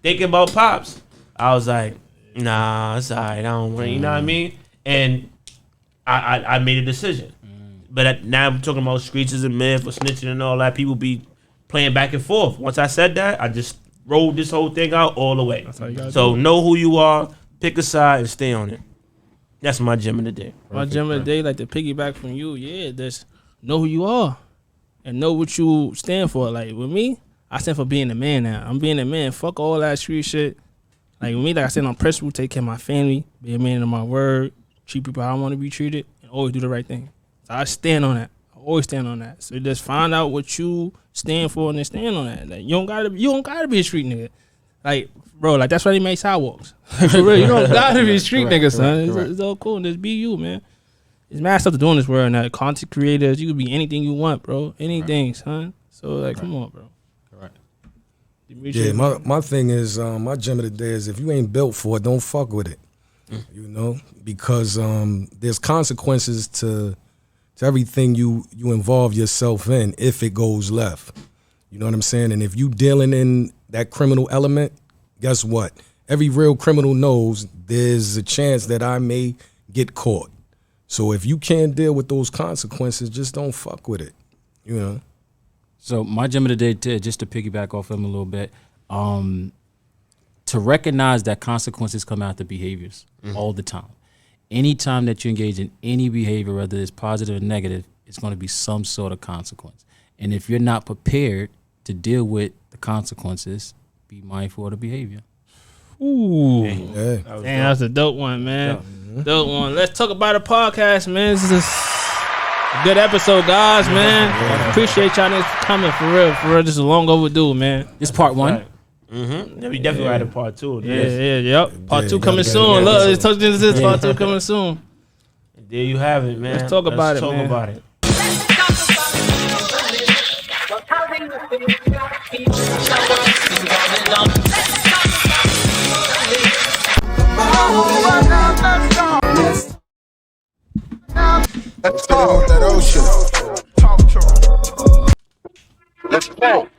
S3: thinking about Pops. I was like, nah, it's all right. I don't want to, you know what I mean? And I made a decision. But now I'm talking about streets as a myth or snitching and all that. People be playing back and forth. Once I said that, I just rolled this whole thing out all the way. So know who you are, pick a side, and stay on it. That's my gem of the day.
S2: My gem of the day, like to piggyback from you, just know who you are and know what you stand for. Like with me, I stand for being a man now. I'm being a man. Fuck all that street shit. Like with me, like I said, on principle, take care of my family, be a man of my word, treat people how I want to be treated, and always do the right thing. So I stand on that. I always stand on that. So just find out what you stand for and then stand on that. Like you don't gotta be a street nigga. Like, bro, like that's why they make sidewalks. For real, you don't gotta be a street nigga, son. It's all cool. Just be you, man. There's mad stuff to do in this world now. Content creators, you could be anything you want, bro. Anything, son. So like, come on, bro.
S4: Correct.
S1: Yeah, my thing is, my gem of the day is if you ain't built for it, don't fuck with it. You know, because there's consequences to everything you involve yourself in if it goes left. You know what I'm saying? And if you dealing in that criminal element, guess what? Every real criminal knows there's a chance that I may get caught. So if you can't deal with those consequences, just don't fuck with it. You know?
S4: So my gem of the day, just to piggyback off him a little bit, to recognize that consequences come after behaviors all the time. Anytime that you engage in any behavior, whether it's positive or negative, it's going to be some sort of consequence. And if you're not prepared to deal with the consequences, be mindful of the behavior.
S2: Ooh. Yeah. Damn, that's a dope one, man. Dope one. Let's talk about a podcast, man. This is a good episode, guys, man. Appreciate y'all niggas for coming, for real. This is long overdue, man.
S4: This part one.
S3: Right. Yeah, we definitely had a part two.
S2: Yep. Part two coming soon. Look, let's talk this. Part two coming soon.
S3: There you have it, man.
S2: Let's talk about it, man.
S5: Let's talk about it. Let's talk that old shit. Let's talk.